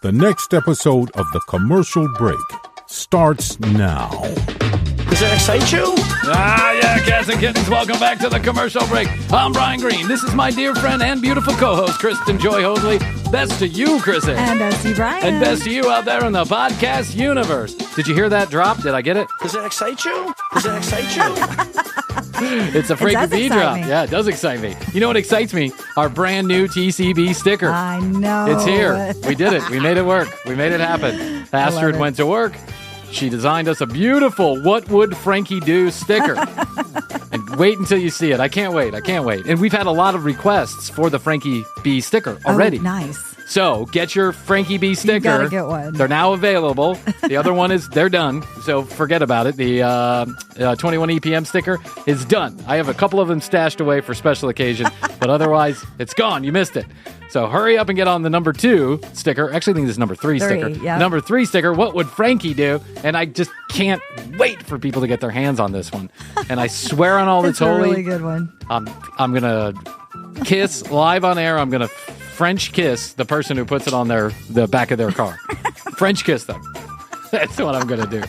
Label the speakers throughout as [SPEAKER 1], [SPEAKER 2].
[SPEAKER 1] The next episode of The Commercial Break starts now.
[SPEAKER 2] Does that excite you?
[SPEAKER 3] Yeah, cats and kittens, welcome back to The Commercial Break. I'm Brian Green. This is my dear friend and beautiful co-host, Kristen Joy Hoadley. Best to you, Kristen.
[SPEAKER 4] And best to you, Brian.
[SPEAKER 3] And best to you out there in the podcast universe. Did you hear that drop? Did I get it?
[SPEAKER 2] Does that excite you? Does that excite you?
[SPEAKER 3] It's a Frankie B drop.
[SPEAKER 4] Me.
[SPEAKER 3] Yeah, it does excite me. You know what excites me? Our brand new TCB sticker.
[SPEAKER 4] I know.
[SPEAKER 3] It's here. We did it. We made it work. We made it happen. Astrid went to work. She designed us a beautiful What Would Frankie Do sticker. And wait until you see it. I can't wait. And we've had a lot of requests for the Frankie B sticker already.
[SPEAKER 4] Oh, nice.
[SPEAKER 3] So get your Frankie B sticker.
[SPEAKER 4] You gotta get one.
[SPEAKER 3] They're now available. The other one they're done. So forget about it. The 21 EPM sticker is done. I have a couple of them stashed away for special occasion, but otherwise it's gone. You missed it. So hurry up and get on the number 2 sticker. Actually, I think this is number 3 sticker.
[SPEAKER 4] Yep.
[SPEAKER 3] Number 3 sticker, What Would Frankie Do? And I just can't wait for people to get their hands on this one. And I swear on all that's holy.
[SPEAKER 4] It's a really good one.
[SPEAKER 3] I'm going to kiss live on air. I'm going to French kiss the person who puts it on the back of their car. French kiss them. That's what I'm going to do.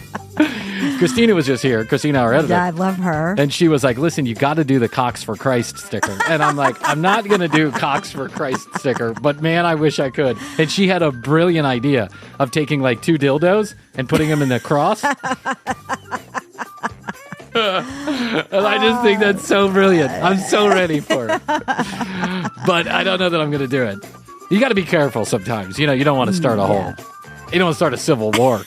[SPEAKER 3] Christina was just here. Christina, our editor.
[SPEAKER 4] Yeah, I love her.
[SPEAKER 3] And she was like, listen, you got to do the Cox for Christ sticker. And I'm like, I'm not going to do Cox for Christ sticker, but man, I wish I could. And she had a brilliant idea of taking like 2 dildos and putting them in the cross. And I just think that's so brilliant. I'm so ready for it. But I don't know that I'm going to do it. You got to be careful sometimes. You know, you don't want to start you don't want to start a civil war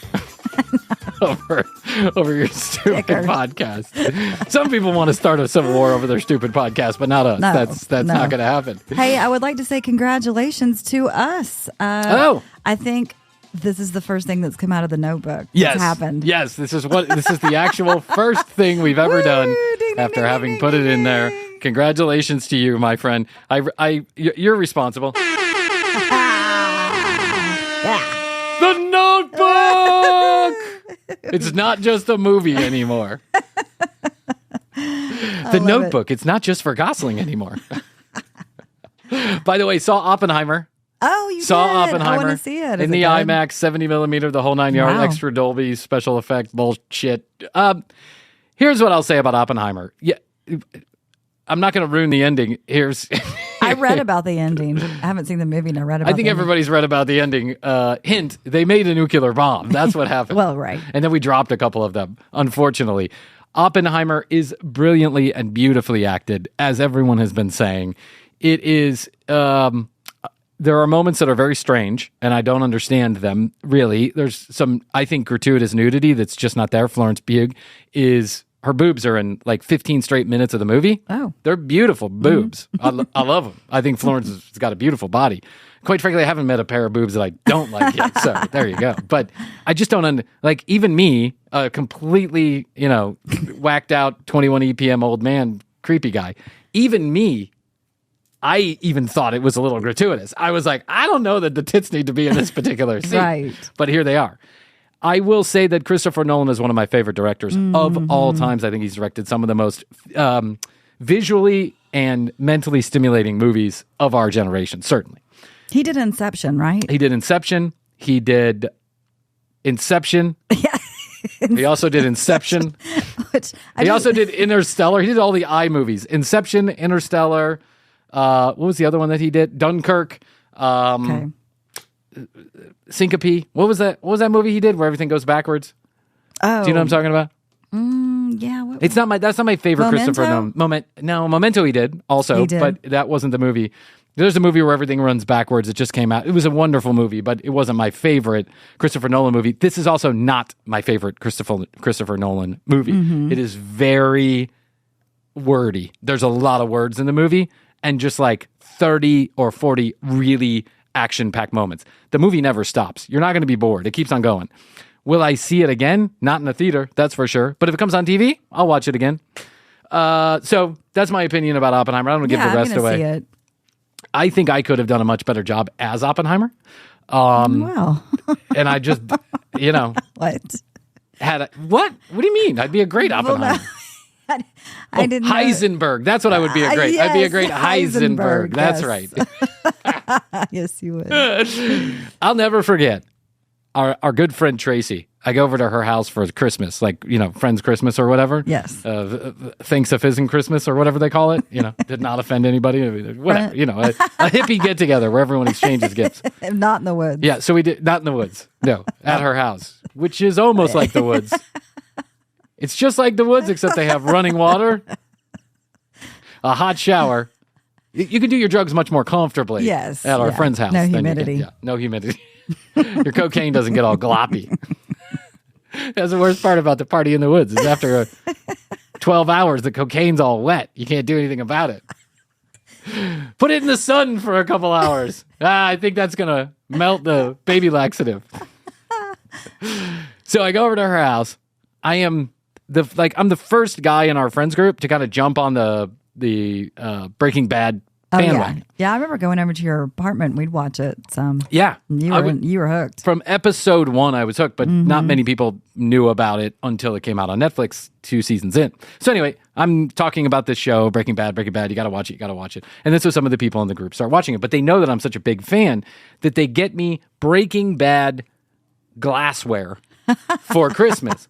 [SPEAKER 3] over your stupid podcast. Some people want to start a civil war over their stupid podcast, but not us. That's not going to happen.
[SPEAKER 4] Hey, I would like to say congratulations to us.
[SPEAKER 3] I
[SPEAKER 4] think this is the first thing that's come out of the Notebook.
[SPEAKER 3] Yes,
[SPEAKER 4] that's happened.
[SPEAKER 3] Yes, this is the actual first thing we've ever done after having put it in there. Congratulations to you, my friend. You're responsible. The Notebook! It's not just a movie anymore. The Notebook. It's not just for Gosling anymore. By the way, saw Oppenheimer.
[SPEAKER 4] Oh, you
[SPEAKER 3] saw
[SPEAKER 4] did?
[SPEAKER 3] Oppenheimer.
[SPEAKER 4] I want to see it.
[SPEAKER 3] In the IMAX, 70 millimeter, the whole 9 yard, extra Dolby, special effect, bullshit. Here's what I'll say about Oppenheimer. Yeah, I'm not going to ruin the ending.
[SPEAKER 4] I read about the ending. I haven't seen the movie, and I read about it.
[SPEAKER 3] I think everybody's read about the ending. Hint, they made a nuclear bomb. That's what happened.
[SPEAKER 4] Well, right.
[SPEAKER 3] And then we dropped a couple of them, unfortunately. Oppenheimer is brilliantly and beautifully acted, as everyone has been saying. It is... there are moments that are very strange, and I don't understand them, really. There's some, I think, gratuitous nudity that's just not there. Florence Pugh her boobs are in like 15 straight minutes of the movie.
[SPEAKER 4] Oh.
[SPEAKER 3] They're beautiful boobs. I love them. I think Florence has got a beautiful body. Quite frankly, I haven't met a pair of boobs that I don't like yet, so there you go. But I just don't, even me, a completely, whacked out 21 EPM old man, creepy guy, even me, I even thought it was a little gratuitous. I was like, I don't know that the tits need to be in this particular scene.
[SPEAKER 4] Right.
[SPEAKER 3] But here they are. I will say that Christopher Nolan is one of my favorite directors of all times. I think he's directed some of the most visually and mentally stimulating movies of our generation, certainly.
[SPEAKER 4] He did Inception, right?
[SPEAKER 3] He did Inception. He did Inception.
[SPEAKER 4] Yeah.
[SPEAKER 3] He also did Inception. He also did Interstellar. He did all the I movies. Inception, Interstellar. What was the other one that he did? Dunkirk.
[SPEAKER 4] Okay.
[SPEAKER 3] Syncope. What was that movie he did where everything goes backwards?
[SPEAKER 4] Oh.
[SPEAKER 3] Do you know what I'm talking about?
[SPEAKER 4] Yeah.
[SPEAKER 3] That's not my favorite
[SPEAKER 4] Memento?
[SPEAKER 3] Christopher Nolan. Memento he did also,
[SPEAKER 4] He did.
[SPEAKER 3] but that wasn't the movie. There's a movie where everything runs backwards. It just came out. It was a wonderful movie, but it wasn't my favorite Christopher Nolan movie. This is also not my favorite Christopher Nolan movie.
[SPEAKER 4] Mm-hmm.
[SPEAKER 3] It is very wordy. There's a lot of words in the movie and just like 30 or 40 really action-packed moments. The movie never stops. You're not going to be bored. It keeps on going. Will I see it again? Not in a theater, that's for sure. But if it comes on TV, I'll watch it again. So that's my opinion about Oppenheimer. I don't want to give the rest away.
[SPEAKER 4] See it.
[SPEAKER 3] I think I could have done a much better job as Oppenheimer.
[SPEAKER 4] Wow.
[SPEAKER 3] And I just,
[SPEAKER 4] What?
[SPEAKER 3] What? What do you mean? I'd be a great Oppenheimer.
[SPEAKER 4] I didn't know.
[SPEAKER 3] Heisenberg. That's what I would be a great. I'd be a
[SPEAKER 4] Yes,
[SPEAKER 3] great Heisenberg.
[SPEAKER 4] Heisenberg,
[SPEAKER 3] That's
[SPEAKER 4] yes.
[SPEAKER 3] right.
[SPEAKER 4] Yes, you would.
[SPEAKER 3] I'll never forget our good friend Tracy. I go over to her house for Christmas, like, friend's Christmas or whatever.
[SPEAKER 4] Yes.
[SPEAKER 3] Thanks a fizzing Christmas or whatever they call it. Did not offend anybody. Whatever. A hippie get together where everyone exchanges gifts.
[SPEAKER 4] Not in the woods.
[SPEAKER 3] Yeah. So we did not in the woods. No, at her house, which is almost like the woods. It's just like the woods, except they have running water, a hot shower. You can do your drugs much more comfortably.
[SPEAKER 4] Yes.
[SPEAKER 3] At our friend's house.
[SPEAKER 4] No
[SPEAKER 3] than you
[SPEAKER 4] humidity.
[SPEAKER 3] can- no humidity. Your cocaine doesn't get all gloppy. That's the worst part about the party in the woods is after 12 hours, the cocaine's all wet. You can't do anything about it. Put it in the sun for a couple hours. I think that's going to melt the baby laxative. So I go over to her house. I'm the first guy in our friends group to kind of jump on the Breaking Bad bandwagon.
[SPEAKER 4] Yeah, I remember going over to your apartment. We'd watch it some.
[SPEAKER 3] Yeah.
[SPEAKER 4] You were hooked.
[SPEAKER 3] From episode 1, I was hooked, but not many people knew about it until it came out on Netflix 2 seasons in. So anyway, I'm talking about this show, Breaking Bad. You got to watch it. And this was some of the people in the group start watching it, but they know that I'm such a big fan that they get me Breaking Bad glassware for Christmas.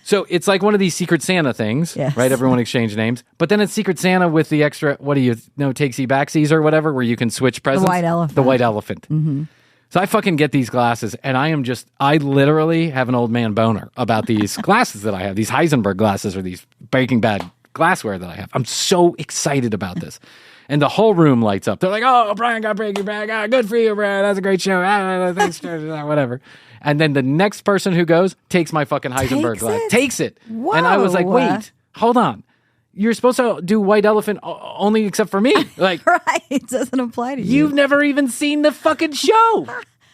[SPEAKER 3] So it's like one of these Secret Santa things,
[SPEAKER 4] Yes.
[SPEAKER 3] right? Everyone exchange names. But then it's Secret Santa with the extra, what do you know, takesy backsies or whatever, where you can switch presents.
[SPEAKER 4] white elephant.
[SPEAKER 3] The white elephant. Mm-hmm. So I fucking get these glasses, and I literally have an old man boner about these glasses that I have, these Heisenberg glasses or these Breaking Bad glassware that I have. I'm so excited about this. And the whole room lights up. They're like, oh, Brian got Breaking Bad. Good for you, Brian. That's a great show. Thanks, whatever. And then the next person who goes takes my fucking Heisenberg glass. Takes it.
[SPEAKER 4] Whoa.
[SPEAKER 3] And I was like, wait, hold on. You're supposed to do White Elephant only except for me. Like,
[SPEAKER 4] Right. It doesn't apply to you.
[SPEAKER 3] you've never even seen the fucking show.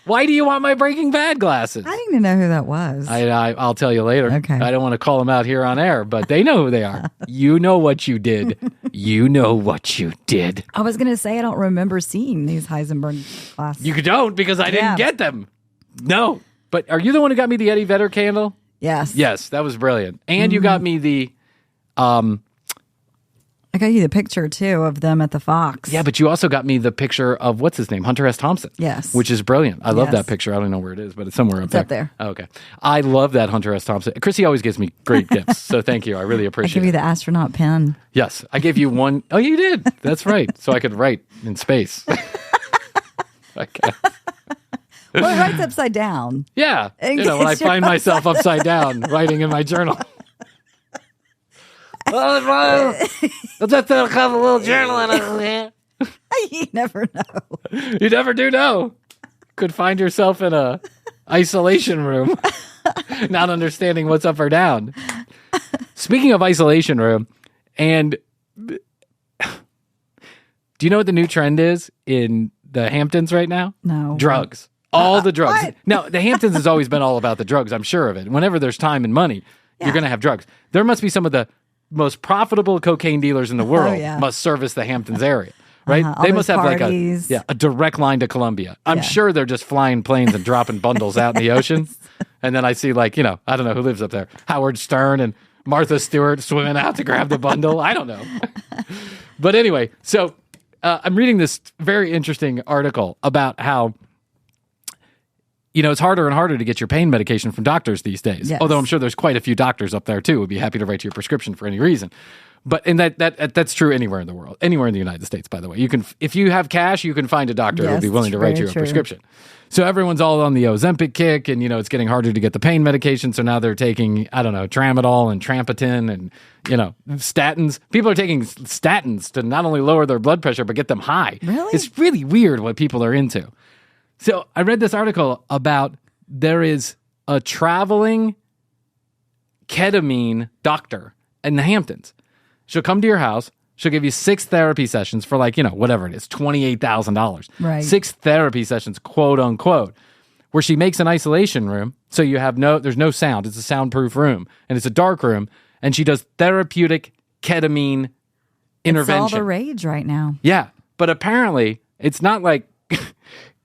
[SPEAKER 3] Why do you want my Breaking Bad glasses?
[SPEAKER 4] I didn't even know who that was.
[SPEAKER 3] I'll tell you later.
[SPEAKER 4] Okay.
[SPEAKER 3] I don't want to call them out here on air, but they know who they are. You know what you did. You know what you did.
[SPEAKER 4] I was going to say I don't remember seeing these Heisenberg glasses.
[SPEAKER 3] You don't because I didn't get them. No. But are you the one who got me the Eddie Vedder candle?
[SPEAKER 4] Yes.
[SPEAKER 3] Yes, that was brilliant. And you got me the
[SPEAKER 4] I got you the picture too of them at the Fox.
[SPEAKER 3] yeah, but you also got me the picture of what's his name? Hunter S. Thompson.
[SPEAKER 4] Yes.
[SPEAKER 3] Which is brilliant. I love
[SPEAKER 4] Yes.
[SPEAKER 3] that picture. I don't know where it is, but it's somewhere up
[SPEAKER 4] It's
[SPEAKER 3] there.
[SPEAKER 4] up there.
[SPEAKER 3] Oh, okay. I love that Hunter S. Thompson. Chrissy always gives me great gifts. So thank you. I really
[SPEAKER 4] I
[SPEAKER 3] appreciate
[SPEAKER 4] give
[SPEAKER 3] it.
[SPEAKER 4] you the astronaut pen.
[SPEAKER 3] Yes, I gave you one. Oh, you did. That's right. So I could write in space. Okay.
[SPEAKER 4] Well, it writes upside down.
[SPEAKER 3] Yeah.
[SPEAKER 4] In
[SPEAKER 3] When I
[SPEAKER 4] case you're
[SPEAKER 3] find myself upside down writing in my journal. I'll just have a little journal in it.
[SPEAKER 4] You never know.
[SPEAKER 3] You never do know. Could find yourself in a isolation room, not understanding what's up or down. Speaking of isolation room, and do you know what the new trend is in the Hamptons right now?
[SPEAKER 4] No.
[SPEAKER 3] Drugs. All the drugs.
[SPEAKER 4] what?
[SPEAKER 3] Now, the Hamptons has always been all about the drugs. I'm sure of it. Whenever there's time and money, you're going to have drugs. There must be some of the most profitable cocaine dealers in the world
[SPEAKER 4] yeah.
[SPEAKER 3] must service the Hamptons area. Right?
[SPEAKER 4] All
[SPEAKER 3] They
[SPEAKER 4] those
[SPEAKER 3] must have
[SPEAKER 4] parties.
[SPEAKER 3] like a direct line to Colombia. I'm
[SPEAKER 4] Yeah.
[SPEAKER 3] sure they're just flying planes and dropping bundles out in the ocean. And then I see I don't know who lives up there. Howard Stern and Martha Stewart swimming out to grab the bundle. I don't know. But anyway, so I'm reading this very interesting article about how it's harder and harder to get your pain medication from doctors these days.
[SPEAKER 4] Yes.
[SPEAKER 3] Although I'm sure there's quite a few doctors up there too who would be happy to write you a prescription for any reason. But that's true anywhere in the world, anywhere in the United States, by the way. You can, if you have cash, you can find a doctor who would be
[SPEAKER 4] Yes,
[SPEAKER 3] willing to write
[SPEAKER 4] very
[SPEAKER 3] you a
[SPEAKER 4] true.
[SPEAKER 3] prescription. So everyone's all on the Ozempic kick, and it's getting harder to get the pain medication. So now they're taking tramadol and Trampitin and statins. People are taking statins to not only lower their blood pressure but get them high.
[SPEAKER 4] Really?
[SPEAKER 3] It's really weird what people are into. So I read this article about there is a traveling ketamine doctor in the Hamptons. She'll come to your house. She'll give you 6 therapy sessions for whatever it is, $28,000.
[SPEAKER 4] Right.
[SPEAKER 3] 6 therapy sessions, quote unquote, where she makes an isolation room. So you have there's no sound. It's a soundproof room and it's a dark room. And she does therapeutic ketamine intervention.
[SPEAKER 4] It's all the rage right now.
[SPEAKER 3] Yeah. But apparently it's not like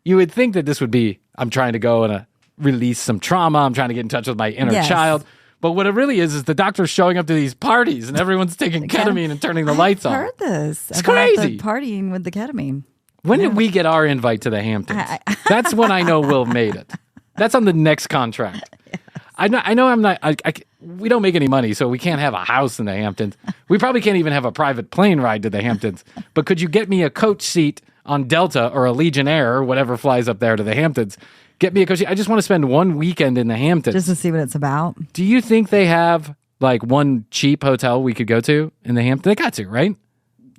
[SPEAKER 3] you would think that this would be, I'm trying to go and release some trauma. I'm trying to get in touch with my inner
[SPEAKER 4] Yes.
[SPEAKER 3] child. But what it really is the doctor's showing up to these parties and everyone's taking ketamine and turning the lights on.
[SPEAKER 4] I've heard this.
[SPEAKER 3] It's
[SPEAKER 4] about
[SPEAKER 3] crazy.
[SPEAKER 4] the partying with the ketamine.
[SPEAKER 3] When did we get our invite to the Hamptons? That's when I know Will made it. That's on the next contract. Yes. I know I'm not. We don't make any money, so we can't have a house in the Hamptons. We probably can't even have a private plane ride to the Hamptons. But could you get me a coach seat on Delta or a Legionnaire or whatever flies up there to the Hamptons? Get me a coach seat. I just want to spend one weekend in the Hamptons.
[SPEAKER 4] Just to see what it's about.
[SPEAKER 3] Do you think they have like one cheap hotel we could go to in the Hamptons? They got to, right?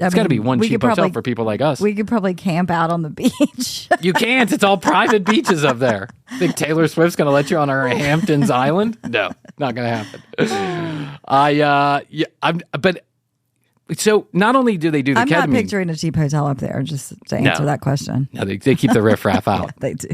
[SPEAKER 3] It's got to be one cheap hotel for people like us.
[SPEAKER 4] We could probably camp out on the beach.
[SPEAKER 3] You can't. It's all private beaches up there. Think Taylor Swift's going to let you on her Hamptons island? No, not going to happen. But so not only do they do the ketamine.
[SPEAKER 4] I'm not picturing a cheap hotel up there, just to answer that question.
[SPEAKER 3] No, they keep the riffraff out.
[SPEAKER 4] Yeah, they do.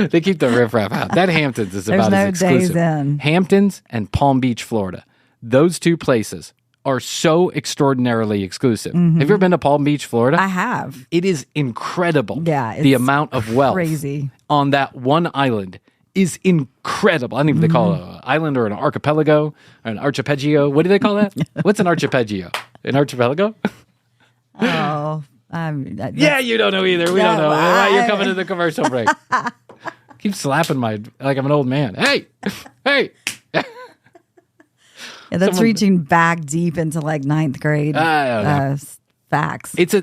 [SPEAKER 3] They keep the riffraff out. That Hamptons is about as exclusive.
[SPEAKER 4] There's no days in.
[SPEAKER 3] Hamptons and Palm Beach, Florida. Those two places are so extraordinarily exclusive.
[SPEAKER 4] Mm-hmm.
[SPEAKER 3] Have you ever been to Palm Beach, Florida?
[SPEAKER 4] I have.
[SPEAKER 3] It is incredible.
[SPEAKER 4] Yeah,
[SPEAKER 3] the amount of wealth
[SPEAKER 4] crazy
[SPEAKER 3] on that one island is incredible. I don't even know if they call it an island or an archipelago or an archipelago. What do they call that? What's an archipelago? An archipelago?
[SPEAKER 4] Oh,
[SPEAKER 3] yeah, you don't know either. We don't know. You're coming to the commercial break. Keep slapping like I'm an old man. Hey, hey.
[SPEAKER 4] Yeah, that's reaching back deep into like ninth grade facts.
[SPEAKER 3] It's a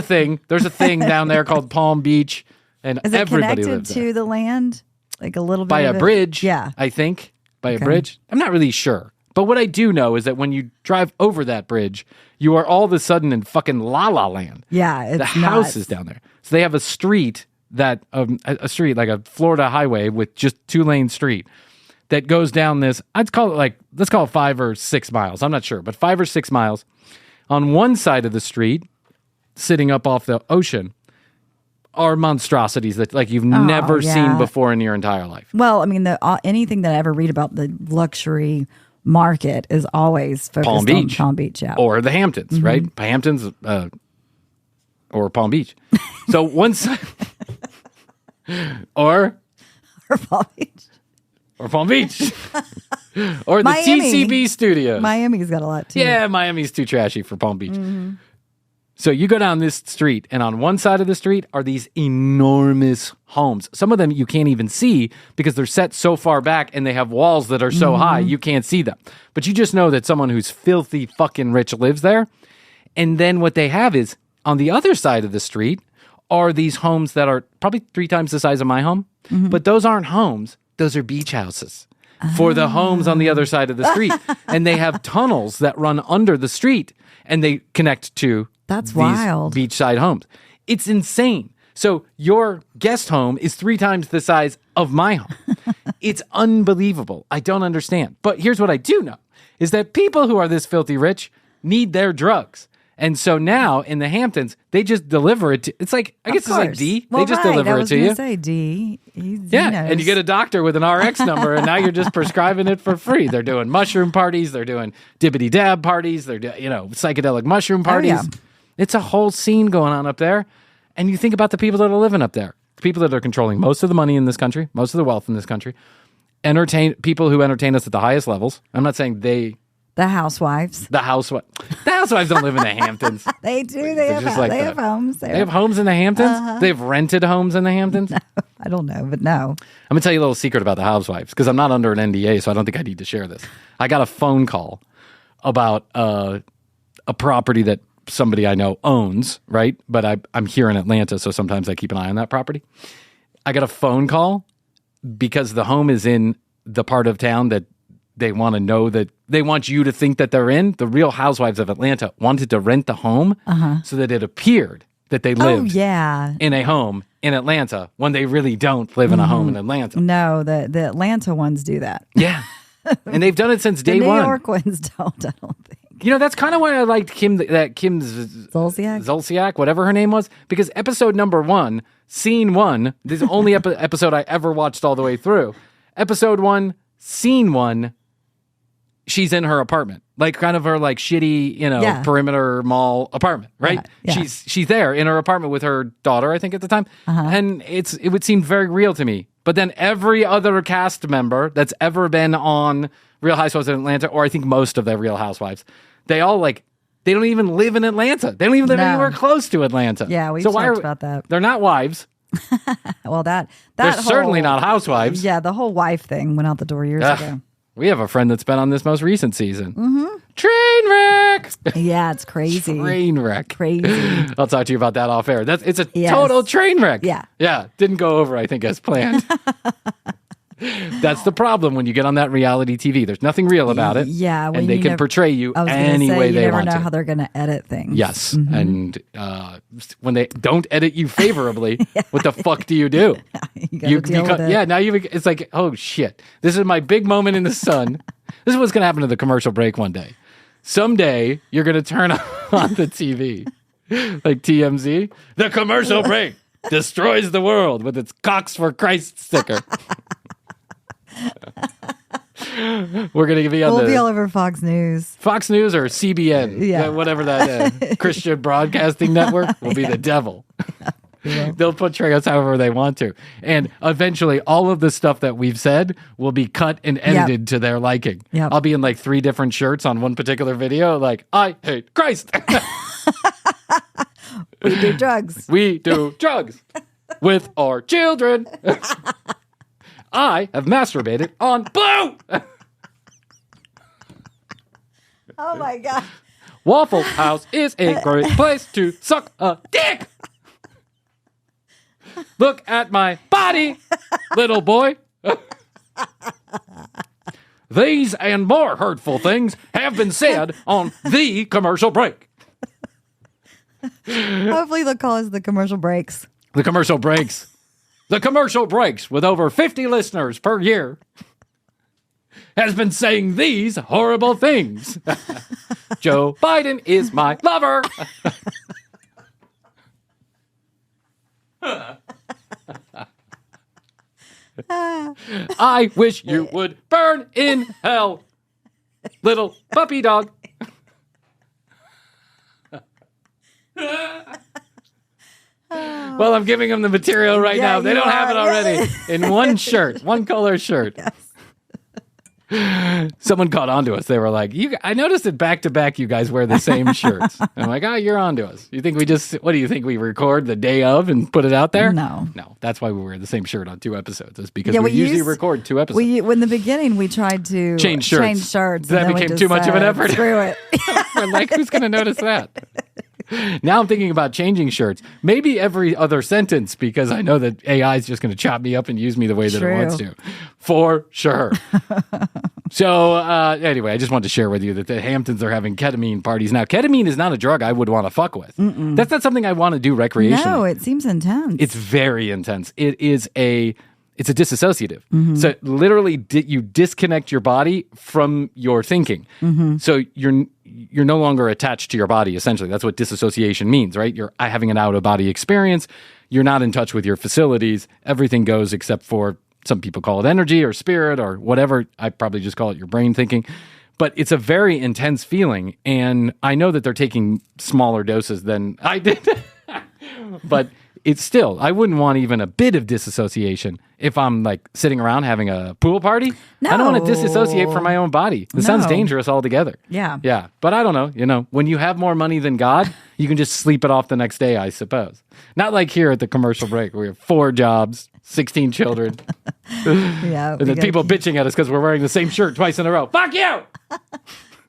[SPEAKER 3] thing. There's a thing down there called Palm Beach, and
[SPEAKER 4] is it
[SPEAKER 3] everybody
[SPEAKER 4] connected
[SPEAKER 3] lives there.
[SPEAKER 4] to the land? Like a little bit
[SPEAKER 3] by a bridge?
[SPEAKER 4] Yeah,
[SPEAKER 3] I think by a bridge. I'm not really sure, but what I do know is that when you drive over that bridge, you are all of a sudden in fucking La La Land.
[SPEAKER 4] Yeah, it's
[SPEAKER 3] the house is down there. So they have a street that a street like a Florida highway with just 2-lane street that goes down this, let's call it 5 or 6 miles. I'm not sure, but 5 or 6 miles. On one side of the street, sitting up off the ocean, are monstrosities that like you've never seen before in your entire life.
[SPEAKER 4] Well, I mean, anything that I ever read about the luxury market is always focused on Palm Beach, yeah.
[SPEAKER 3] Or the Hamptons, right? Hamptons or Palm Beach. So one side, or
[SPEAKER 4] Palm Beach.
[SPEAKER 3] Or Palm Beach. Or the
[SPEAKER 4] Miami.
[SPEAKER 3] TCB studios.
[SPEAKER 4] Miami's got a lot too.
[SPEAKER 3] Yeah, Miami's too trashy for Palm Beach. Mm-hmm. So you go down this street, and on one side of the street are these enormous homes. Some of them you can't even see because they're set so far back and they have walls that are so high you can't see them. But you just know that someone who's filthy fucking rich lives there. And then what they have is on the other side of the street are these homes that are probably 3 times the size of my home. Mm-hmm. But those aren't homes. Those are beach houses for the homes on the other side of the street. And they have tunnels that run under the street and they connect to
[SPEAKER 4] That's
[SPEAKER 3] these
[SPEAKER 4] wild.
[SPEAKER 3] beachside homes. It's insane. So your guest home is 3 times the size of my home. It's unbelievable. I don't understand. But here's what I do know is that people who are this filthy rich need their drugs. And so now in the Hamptons, they just deliver it to, it's like, I guess it's like D.
[SPEAKER 4] Well,
[SPEAKER 3] they just deliver it to you.
[SPEAKER 4] I was going to say D.
[SPEAKER 3] Yeah, and you get a doctor with an RX number, and now you're just prescribing it for free. They're doing mushroom parties. They're doing dibbity dab parties. They're doing, psychedelic mushroom parties.
[SPEAKER 4] Yeah.
[SPEAKER 3] It's a whole scene going on up there. And you think about the people that are living up there, the people that are controlling most of the money in this country, most of the wealth in this country, people who entertain us at the highest levels. I'm not saying they...
[SPEAKER 4] The Housewives.
[SPEAKER 3] The Housewives don't live in the Hamptons.
[SPEAKER 4] They do. They have homes.
[SPEAKER 3] They have homes in the Hamptons? Uh-huh. They have rented homes in the Hamptons?
[SPEAKER 4] No, I don't know, but no.
[SPEAKER 3] I'm going to tell you a little secret about the Housewives because I'm not under an NDA, so I don't think I need to share this. I got a phone call about a property that somebody I know owns, right? But I'm here in Atlanta, so sometimes I keep an eye on that property. I got a phone call because the home is in the part of town that they want to know that they want you to think that they're in. The Real Housewives of Atlanta wanted to rent the home so that it appeared that they lived in a home in Atlanta when they really don't live in a home in Atlanta.
[SPEAKER 4] No, the Atlanta ones do that.
[SPEAKER 3] Yeah. And they've done it since day one.
[SPEAKER 4] The New York ones don't, I don't think.
[SPEAKER 3] That's kind of why I liked Kim Zolciak, whatever her name was, because episode number 1, scene 1, this is the only episode I ever watched all the way through. Episode 1, scene 1, she's in her apartment, like kind of her like shitty, perimeter mall apartment, right?
[SPEAKER 4] Yeah,
[SPEAKER 3] yeah. She's there in her apartment with her daughter, I think at the time. And it would seem very real to me. But then every other cast member that's ever been on Real Housewives of Atlanta, or I think most of the Real Housewives, they all like, they don't even live in Atlanta. They don't even live anywhere close to Atlanta.
[SPEAKER 4] Yeah, we've talked about that.
[SPEAKER 3] They're not wives.
[SPEAKER 4] Well, they're
[SPEAKER 3] certainly not housewives.
[SPEAKER 4] Yeah, the whole wife thing went out the door years ago.
[SPEAKER 3] We have a friend that's been on this most recent season. Train wreck.
[SPEAKER 4] Yeah, it's crazy.
[SPEAKER 3] Train wreck.
[SPEAKER 4] Crazy.
[SPEAKER 3] I'll talk to you about that off air. It's a total train wreck.
[SPEAKER 4] Yeah.
[SPEAKER 3] Yeah. Didn't go over, I think, as planned. That's the problem when you get on that reality TV. There's nothing real about it.
[SPEAKER 4] Yeah.
[SPEAKER 3] And they can portray you any way they want to.
[SPEAKER 4] You never know how they're going to edit things.
[SPEAKER 3] Yes. And when they don't edit you favorably, what the fuck do you do?
[SPEAKER 4] You deal with it.
[SPEAKER 3] Yeah, now it's like, oh shit. This is my big moment in the sun. This is what's going to happen to the commercial break one day. Someday, you're going to turn on the TV. Like TMZ. The commercial break destroys the world with its Cox for Christ sticker. We're going to be on
[SPEAKER 4] We'll be all over Fox News.
[SPEAKER 3] Fox News or CBN.
[SPEAKER 4] Yeah.
[SPEAKER 3] Whatever that Christian Broadcasting Network will be the devil.
[SPEAKER 4] Yeah.
[SPEAKER 3] They'll portray us however they want to. And eventually, all of the stuff that we've said will be cut and edited to their liking.
[SPEAKER 4] Yep.
[SPEAKER 3] I'll be in like 3 different shirts on one particular video, like, I hate Christ.
[SPEAKER 4] We do drugs.
[SPEAKER 3] We do drugs with our children. I have masturbated on Blue.
[SPEAKER 4] Oh my God.
[SPEAKER 3] Waffle House is a great place to suck a dick. Look at my body, little boy. These and more hurtful things have been said on the commercial break.
[SPEAKER 4] Hopefully they'll call us the commercial breaks.
[SPEAKER 3] The commercial breaks. The commercial breaks with over 50 listeners per year has been saying these horrible things. Joe Biden is my lover. I wish you would burn in hell, little puppy dog. Well, I'm giving them the material right now. They don't have it already. In one shirt, one color shirt.
[SPEAKER 4] Yes.
[SPEAKER 3] Someone caught on to us. They were like, I noticed that back to back you guys wear the same shirts. I'm like, you're on to us. You think what do you think? We record the day of and put it out there?
[SPEAKER 4] No.
[SPEAKER 3] That's why we wear the same shirt on 2 episodes. It's because
[SPEAKER 4] we
[SPEAKER 3] usually record 2 episodes.
[SPEAKER 4] In the beginning, we tried to
[SPEAKER 3] change shirts.
[SPEAKER 4] That
[SPEAKER 3] became too much of an effort.
[SPEAKER 4] Screw it.
[SPEAKER 3] We're like, who's going to notice that? Now I'm thinking about changing shirts. Maybe every other sentence, because I know that AI is just going to chop me up and use me the way that it wants to. For sure. So anyway, I just wanted to share with you that the Hamptons are having ketamine parties. Now, ketamine is not a drug I would want to fuck with. That's not something I want to do recreationally.
[SPEAKER 4] No, it seems intense.
[SPEAKER 3] It's very intense. It's a dissociative. So literally you disconnect your body from your thinking. So you're no longer attached to your body, essentially. That's what disassociation means, right? You're having an out-of-body experience. You're not in touch with your facilities. Everything goes except for, some people call it energy or spirit or whatever. I probably just call it your brain thinking. But it's a very intense feeling. And I know that they're taking smaller doses than I did. But it's still, I wouldn't want even a bit of disassociation if I'm like sitting around having a pool party.
[SPEAKER 4] No.
[SPEAKER 3] I don't want to disassociate from my own body. It sounds dangerous altogether.
[SPEAKER 4] Yeah.
[SPEAKER 3] Yeah. But I don't know. When you have more money than God, you can just sleep it off the next day, I suppose. Not like here at the commercial break where we have 4 jobs, 16 children.
[SPEAKER 4] Yeah.
[SPEAKER 3] And then people bitching at us because we're wearing the same shirt twice in a row. Fuck you!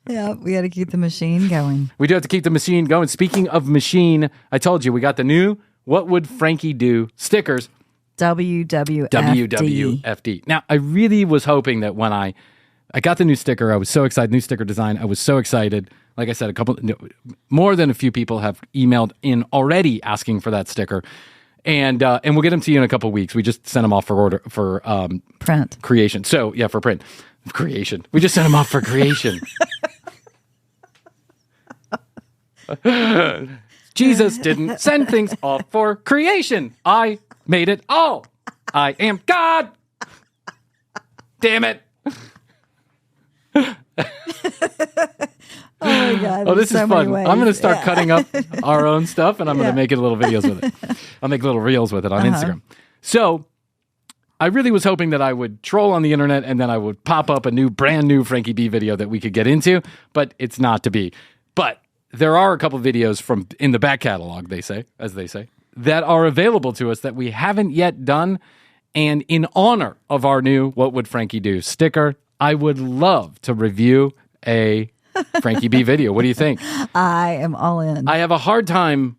[SPEAKER 4] Yeah, we got to keep the machine going.
[SPEAKER 3] We do have to keep the machine going. Speaking of machine, I told you we got the new What Would Frankie Do stickers. WWFD. Now, I really was hoping that when I got the new sticker, I was so excited. New sticker design. I was so excited. Like I said, more than a few people have emailed in already asking for that sticker. And we'll get them to you in a couple of weeks. We just sent them off for order for
[SPEAKER 4] print
[SPEAKER 3] creation. So yeah, for print creation. We just sent them off for creation. Jesus didn't send things off for creation. I made it all. I am God. Damn it.
[SPEAKER 4] Oh my God.
[SPEAKER 3] Oh, this is fun. I'm going to start cutting up our own stuff and I'm going to make it little videos with it. I'll make little reels with it on Instagram. So I really was hoping that I would troll on the internet and then I would pop up a brand new Frankie B video that we could get into, but it's not to be. But there are a couple videos from in the back catalog, they say, that are available to us that we haven't yet done. And in honor of our new What Would Frankie Do sticker, I would love to review a Frankie B video. What do you think?
[SPEAKER 4] I am all in.
[SPEAKER 3] I have a hard time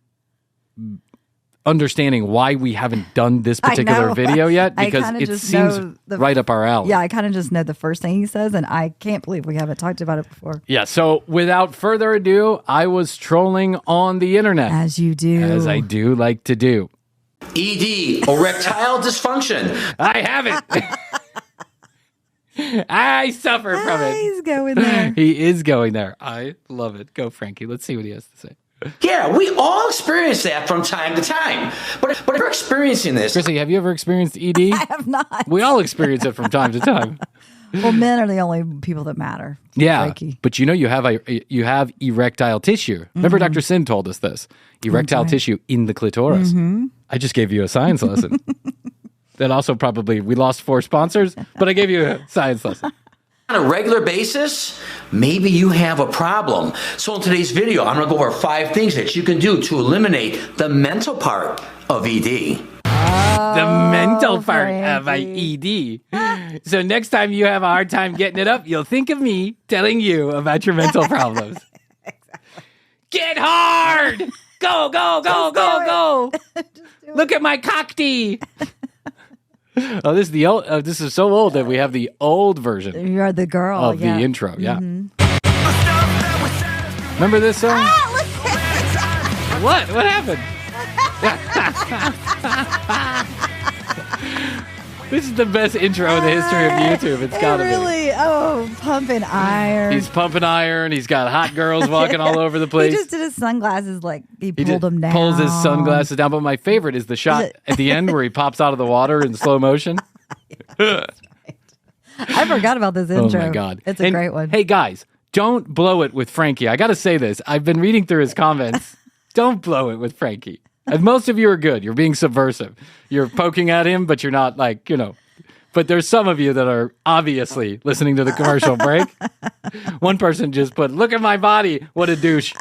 [SPEAKER 3] understanding why we haven't done this particular video yet, because it seems right up our alley.
[SPEAKER 4] Yeah, I kind of just know the first thing he says, and I can't believe we haven't talked about it before.
[SPEAKER 3] Yeah, so without further ado, I was trolling on the internet.
[SPEAKER 4] As you do.
[SPEAKER 3] As I do like to do.
[SPEAKER 2] ED, erectile dysfunction.
[SPEAKER 3] I have it. I suffer from it.
[SPEAKER 4] He's going there.
[SPEAKER 3] He is going there. I love it. Go, Frankie. Let's see what he has to say.
[SPEAKER 2] Yeah, we all experience that from time to time. But if you're experiencing this...
[SPEAKER 3] Chrissy, have you ever experienced ED?
[SPEAKER 4] I have not.
[SPEAKER 3] We all experience it from time to time.
[SPEAKER 4] Well, men are the only people that matter.
[SPEAKER 3] Yeah,
[SPEAKER 4] Frankie.
[SPEAKER 3] but you know you have erectile tissue. Remember Dr. Sin told us this. Erectile tissue in the clitoris. Mm-hmm. I just gave you a science lesson. That also probably, we lost 4 sponsors, but I gave you a science lesson.
[SPEAKER 2] On a regular basis, maybe you have a problem. So in today's video, I'm going to go over 5 things that you can do to eliminate the mental part of ED.
[SPEAKER 3] The mental part of ED. So next time you have a hard time getting it up, you'll think of me telling you about your mental problems. Get hard! Go, go, go, go, go! Look at my cockty! Oh, this is the old. This is so old that we have the old version.
[SPEAKER 4] You are the girl
[SPEAKER 3] of the intro. Yeah. Remember this song? What? What happened? This is the best intro in the history of YouTube. It's gotta be.
[SPEAKER 4] Oh, pumping iron.
[SPEAKER 3] He's pumping iron. He's got hot girls walking all over the place.
[SPEAKER 4] He just did his sunglasses, like he pulled them down.
[SPEAKER 3] Pulls his sunglasses down. But my favorite is the shot at the end where he pops out of the water in slow motion.
[SPEAKER 4] I forgot about this intro.
[SPEAKER 3] Oh my God.
[SPEAKER 4] It's a great one.
[SPEAKER 3] Hey guys, don't blow it with Frankie. I got to say this. I've been reading through his comments. Don't blow it with Frankie. And most of you are good. You're being subversive. You're poking at him, but you're not like, But there's some of you that are obviously listening to the commercial break. One person just put, "Look at my body. What a douche."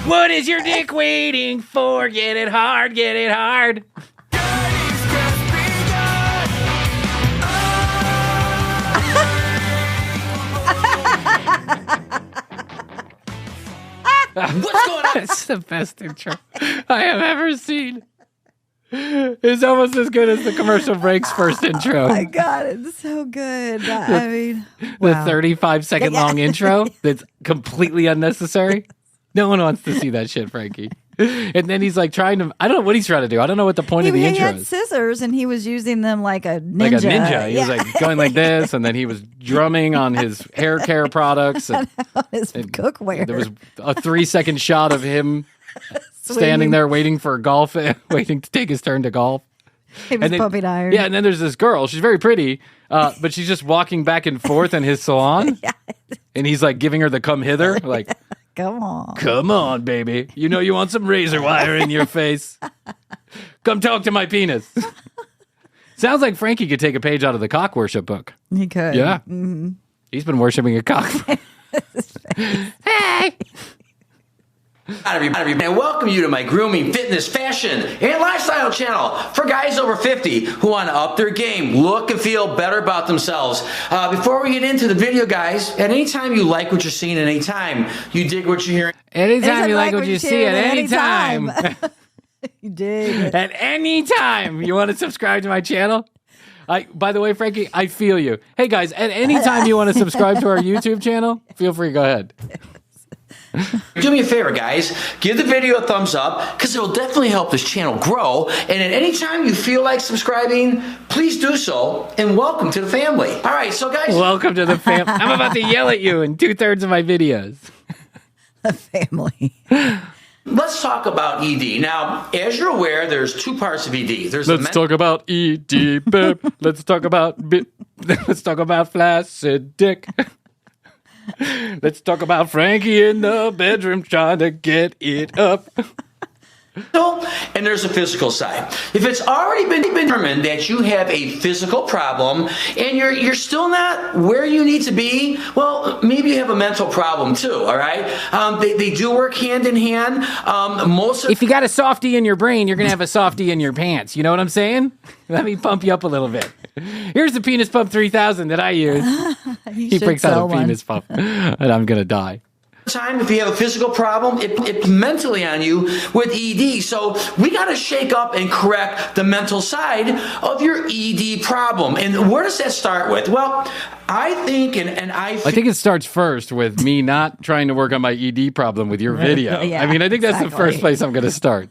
[SPEAKER 3] What is your dick waiting for? Get it hard, get it hard.
[SPEAKER 2] What's going on?
[SPEAKER 3] It's the best intro I have ever seen. It's almost as good as the commercial break's first intro.
[SPEAKER 4] Oh my God, it's so good. I mean,
[SPEAKER 3] the 35-second long intro that's completely unnecessary. No one wants to see that shit, Frankie. And then he's like trying to, I don't know what he's trying to do. I don't know what the point of the intro is.
[SPEAKER 4] He had scissors and he was using them like a ninja.
[SPEAKER 3] Like a ninja. He was like going like this, and then he was drumming on his hair care products. And
[SPEAKER 4] his cookware.
[SPEAKER 3] There was a 3-second shot of him standing there waiting for golf, waiting to take his turn to golf.
[SPEAKER 4] He was pumping iron.
[SPEAKER 3] Yeah, and then there's this girl. She's very pretty, but she's just walking back and forth in his salon. Yeah. And he's like giving her the come hither. Like,
[SPEAKER 4] come on.
[SPEAKER 3] Come on, baby. You know you want some razor wire in your face. Come talk to my penis. Sounds like Frankie could take a page out of the cock worship book.
[SPEAKER 4] He could.
[SPEAKER 3] Yeah. Mm-hmm. He's been worshiping a cock. Hey!
[SPEAKER 2] And welcome you to my grooming, fitness, fashion, and lifestyle channel for guys over 50 who want to up their game, look and feel better about themselves. Before we get into the video, guys, at any time you like what you're seeing, at any time you dig what you're hearing,
[SPEAKER 3] anytime you like what you see, at any time.
[SPEAKER 4] You dig.
[SPEAKER 3] At any time you want to subscribe to my channel. By the way, Frankie, I feel you. Hey, guys, at any time you want to subscribe to our YouTube channel, feel free. Go ahead.
[SPEAKER 2] Do me a favor, guys. Give the video a thumbs up because it will definitely help this channel grow. And at any time you feel like subscribing, please do so. And welcome to the family. All right, so guys.
[SPEAKER 3] Welcome to the family. I'm about to yell at you in 2/3 of my videos.
[SPEAKER 4] The family.
[SPEAKER 2] Let's talk about ED. Now, as you're aware, there's 2 parts of ED.
[SPEAKER 3] Let's talk about ED, babe. Let's talk about flaccid dick. Let's talk about Frankie in the bedroom trying to get it up.
[SPEAKER 2] And there's a physical side. If it's already been determined that you have a physical problem and you're still not where you need to be, well, maybe you have a mental problem too. All right, they do work hand in hand.
[SPEAKER 3] If you got a softie in your brain, you're gonna have a softie in your pants. You know what I'm saying? Let me pump you up a little bit. Here's the Penis Pump 3000 that I use. He breaks out a penis pump, and I'm gonna die.
[SPEAKER 2] Time if you have a physical problem, it's mentally on you with ED. So we got to shake up and correct the mental side of your ED problem. And where does that start with? Well, I think, I
[SPEAKER 3] think it starts first with me not trying to work on my ED problem with your video.
[SPEAKER 4] Yeah,
[SPEAKER 3] I mean, I think that's the first place I'm going to start.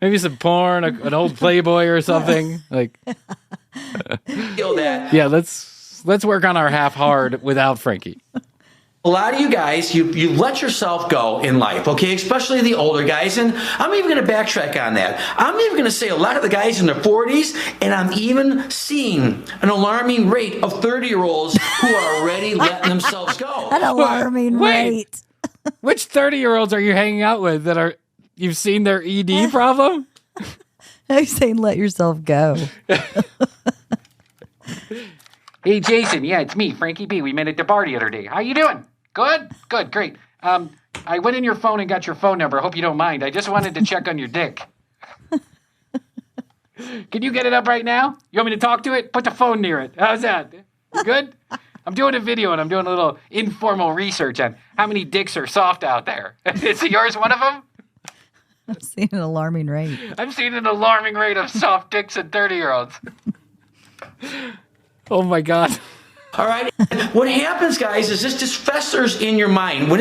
[SPEAKER 3] Maybe some porn, an old Playboy or something. Like,
[SPEAKER 2] feel that.
[SPEAKER 3] Yeah, let's work on our half hard without Frankie.
[SPEAKER 2] A lot of you guys, you let yourself go in life, okay? Especially the older guys, and I'm even going to backtrack on that. I'm even going to say a lot of the guys in their 40s, and I'm even seeing an alarming rate of 30-year-olds who are already letting themselves go.
[SPEAKER 4] An alarming rate.
[SPEAKER 3] Which 30-year-olds are you hanging out with that you've seen their ED problem?
[SPEAKER 4] I'm saying let yourself go.
[SPEAKER 3] Hey, Jason. Yeah, it's me, Frankie B. We met at the bar the other day. How you doing? Good? Good, great. I went in your phone and got your phone number. Hope you don't mind. I just wanted to check on your dick. Can you get it up right now? You want me to talk to it? Put the phone near it. How's that? You good? I'm doing a video and I'm doing a little informal research on how many dicks are soft out there. Is yours one of them?
[SPEAKER 4] I'm seeing an alarming rate.
[SPEAKER 3] I'm seeing an alarming rate of soft dicks in 30-year-olds. Oh, my God.
[SPEAKER 2] All right. What happens, guys, is this just festers in your mind. When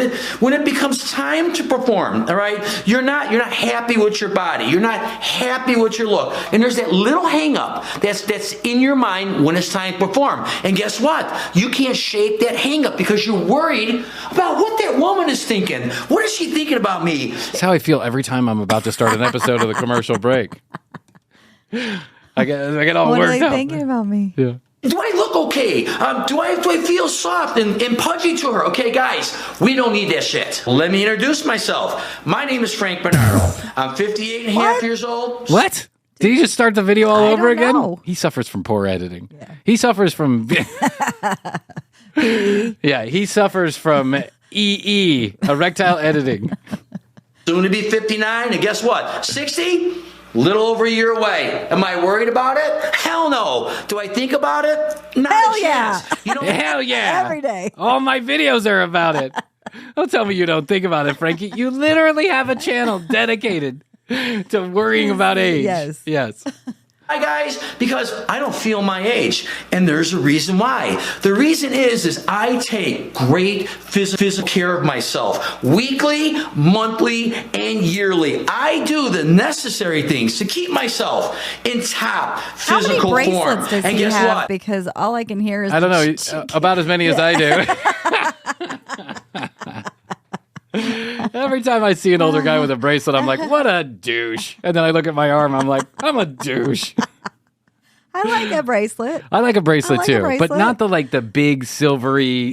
[SPEAKER 2] it becomes time to perform, all right, you're not happy with your body. You're not happy with your look. And there's that little hang up that's in your mind when it's time to perform. And guess what? You can't shake that hang up because you're worried about what that woman is thinking. What is she thinking about me?
[SPEAKER 3] That's how I feel every time I'm about to start an episode of the commercial break. I get all worked up.
[SPEAKER 4] What are they thinking about me?
[SPEAKER 3] Yeah.
[SPEAKER 2] Do I look okay? Do I feel soft and pudgy to her? Okay, guys, we don't need that shit. Let me introduce myself. My name is Frank Bernardo. I'm 58 and a half years old.
[SPEAKER 3] What? Did he just start the video all over again?
[SPEAKER 4] Know.
[SPEAKER 3] He suffers from poor editing. Yeah. He suffers from... Yeah, he suffers from erectile editing.
[SPEAKER 2] Soon to be 59, and guess what? 60? Little over a year away. Am I worried about it? Hell no. Do I think about it? Not
[SPEAKER 4] Hell
[SPEAKER 2] a chance.
[SPEAKER 4] Yeah.
[SPEAKER 3] Hell yeah.
[SPEAKER 4] Every day.
[SPEAKER 3] All my videos are about it. Don't tell me you don't think about it, Frankie. You literally have a channel dedicated to worrying about age. Yes.
[SPEAKER 2] Hi, guys, because I don't feel my age, and there's a reason why. The reason is I take great physical care of myself, weekly, monthly, and yearly. I do the necessary things to keep myself in top physical
[SPEAKER 4] form. How many
[SPEAKER 2] form.
[SPEAKER 4] bracelets does
[SPEAKER 2] and
[SPEAKER 4] he
[SPEAKER 2] guess
[SPEAKER 4] have?
[SPEAKER 2] what?
[SPEAKER 4] Because all I can hear is
[SPEAKER 3] I don't know, about as many as I do. Every time I see an older guy with a bracelet, I'm like, what a douche. And then I look at my arm, I'm like, I'm a douche.
[SPEAKER 4] I like a bracelet.
[SPEAKER 3] I like a bracelet too,
[SPEAKER 4] bracelet.
[SPEAKER 3] but not the big silvery,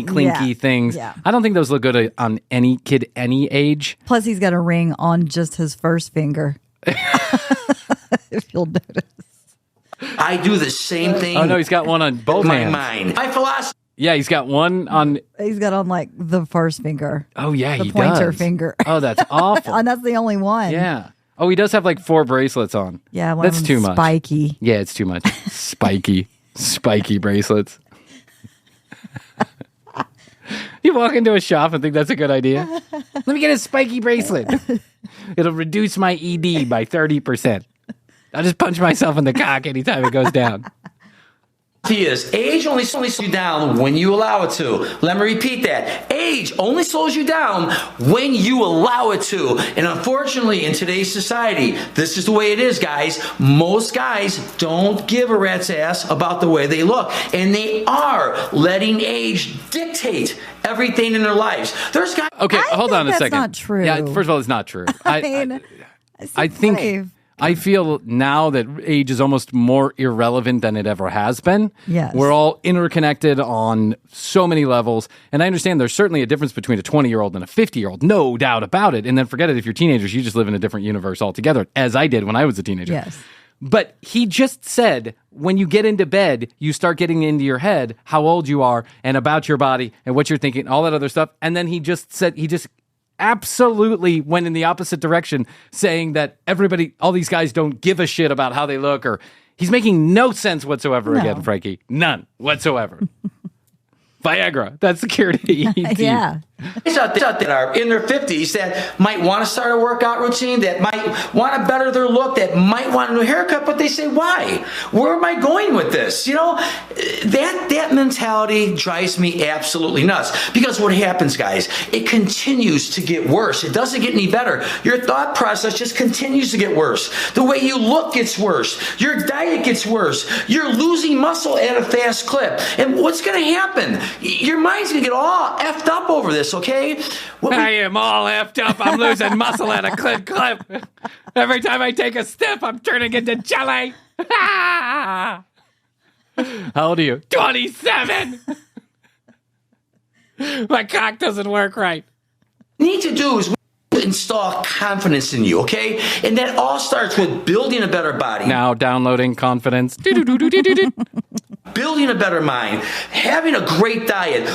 [SPEAKER 3] clinky things. Yeah. I don't think those look good on any kid, any age.
[SPEAKER 4] Plus, he's got a ring on just his first finger. If you'll notice.
[SPEAKER 2] I do the same thing.
[SPEAKER 3] Oh, no, he's got one on both hands.
[SPEAKER 2] My philosophy.
[SPEAKER 3] Yeah, he's got one on...
[SPEAKER 4] He's got on, like, the first finger.
[SPEAKER 3] Oh, yeah, he does.
[SPEAKER 4] The pointer finger.
[SPEAKER 3] Oh, that's awful.
[SPEAKER 4] And that's the only one.
[SPEAKER 3] Yeah. Oh, he does have, like, 4 bracelets on.
[SPEAKER 4] Yeah,
[SPEAKER 3] that's too much.
[SPEAKER 4] Spiky.
[SPEAKER 3] Yeah, it's too much. Spiky bracelets. You walk into a shop and think that's a good idea? Let me get a spiky bracelet. It'll reduce my ED by 30%. I'll just punch myself in the cock anytime it goes down.
[SPEAKER 2] Is age only slows you down when you allow it to. Let me repeat that. Age only slows you down when you allow it to. And unfortunately, in today's society, this is the way it is, guys. Most guys don't give a rat's ass about the way they look. And they are letting age dictate everything in their lives. There's guys...
[SPEAKER 3] Okay, hold on a second.
[SPEAKER 4] That's not true.
[SPEAKER 3] Yeah, first of all, it's not true.
[SPEAKER 4] I mean,
[SPEAKER 3] I think... I feel now that age is almost more irrelevant than it ever has been.
[SPEAKER 4] Yes.
[SPEAKER 3] We're all interconnected on so many levels. And I understand there's certainly a difference between a 20-year-old and a 50-year-old, no doubt about it. And then forget it, if you're teenagers, you just live in a different universe altogether, as I did when I was a teenager.
[SPEAKER 4] Yes.
[SPEAKER 3] But he just said, when you get into bed, you start getting into your head how old you are and about your body and what you're thinking, all that other stuff. And then he just absolutely went in the opposite direction, saying that all these guys don't give a shit about how they look, or he's making no sense whatsoever again, Frankie. None whatsoever. Viagra, that's the cure to ED.
[SPEAKER 4] Yeah.
[SPEAKER 2] It's out there that are in their 50s that might want to start a workout routine, that might want to better their look, that might want a new haircut, but they say, why? Where am I going with this? You know, that mentality drives me absolutely nuts. Because what happens, guys, it continues to get worse. It doesn't get any better. Your thought process just continues to get worse. The way you look gets worse. Your diet gets worse. You're losing muscle at a fast clip. And what's going to happen? Your mind's going to get all effed up over this. Okay?
[SPEAKER 3] I am all effed up. I'm losing muscle at a clip. Every time I take a step, I'm turning into jelly. How old are you? 27. My cock doesn't work right.
[SPEAKER 2] What you need to do is install confidence in you, okay? And that all starts with building a better body.
[SPEAKER 3] Now downloading confidence.
[SPEAKER 2] Building a better mind, having a great diet,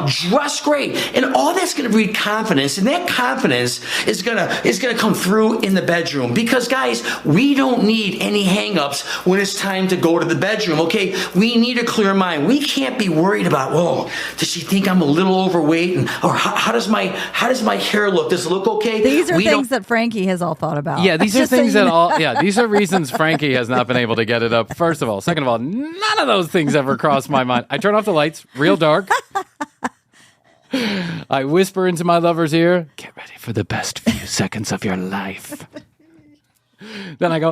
[SPEAKER 2] dress great, and all that's going to breed confidence, and that confidence is going to come through in the bedroom. Because guys, we don't need any hang-ups when it's time to go to the bedroom. Okay, we need a clear mind. We can't be worried about, whoa, does she think I'm a little overweight, or how does my hair look? Does it look okay?
[SPEAKER 4] These are things that Frankie has all thought about.
[SPEAKER 3] Yeah, these are things these are reasons Frankie has not been able to get it up. First of all, second of all, none of those things ever crossed my mind. I turn off the lights, real dark. I whisper into my lover's ear, get ready for the best few seconds of your life. Then I go,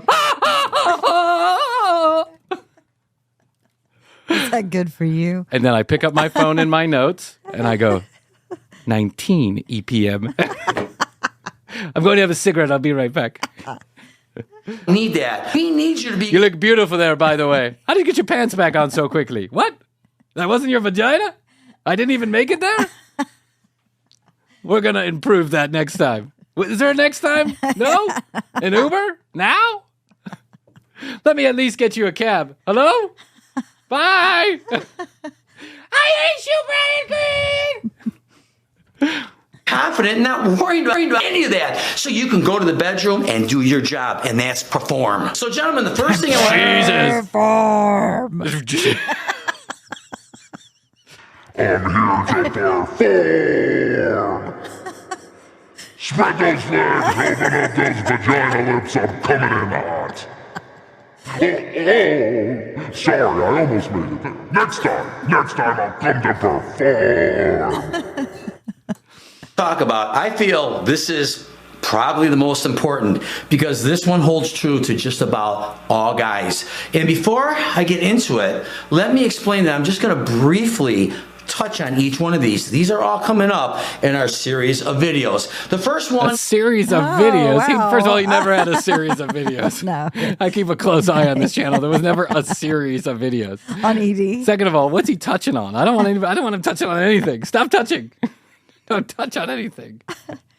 [SPEAKER 4] Is that good for you?
[SPEAKER 3] And then I pick up my phone in my notes, and I go, 19 EPM. I'm going to have a cigarette. I'll be right back.
[SPEAKER 2] Need that. We need you to be.
[SPEAKER 3] You look beautiful there, by the way. How did you get your pants back on so quickly? What? That wasn't your vagina? I didn't even make it there? We're going to improve that next time. Is there a next time? No? An Uber? Now? Let me at least get you a cab. Hello? Bye. I hate you, Brian Green.
[SPEAKER 2] Confident, not worried about any of that. So you can go to the bedroom and do your job, and that's perform. So, gentlemen, the first thing I want
[SPEAKER 4] Perform.
[SPEAKER 5] I'm here to perform. Spread those legs, open up those vagina lips, I'm coming in hot. Oh, sorry, I almost made it there. Next time I'll come to perform.
[SPEAKER 2] talk about, I feel this is probably the most important, because this one holds true to just about all guys. And before I get into it, let me explain that I'm just going to briefly touch on each one of these. These are all coming up in our series of videos. The first one...
[SPEAKER 3] A series of videos?
[SPEAKER 4] Wow.
[SPEAKER 3] First of all, he never had a series of videos.
[SPEAKER 4] No.
[SPEAKER 3] I keep a close eye on this channel. There was never a series of videos.
[SPEAKER 4] On ED.
[SPEAKER 3] Second of all, what's he touching on? I don't want him touching on anything. Stop touching. Don't touch on anything.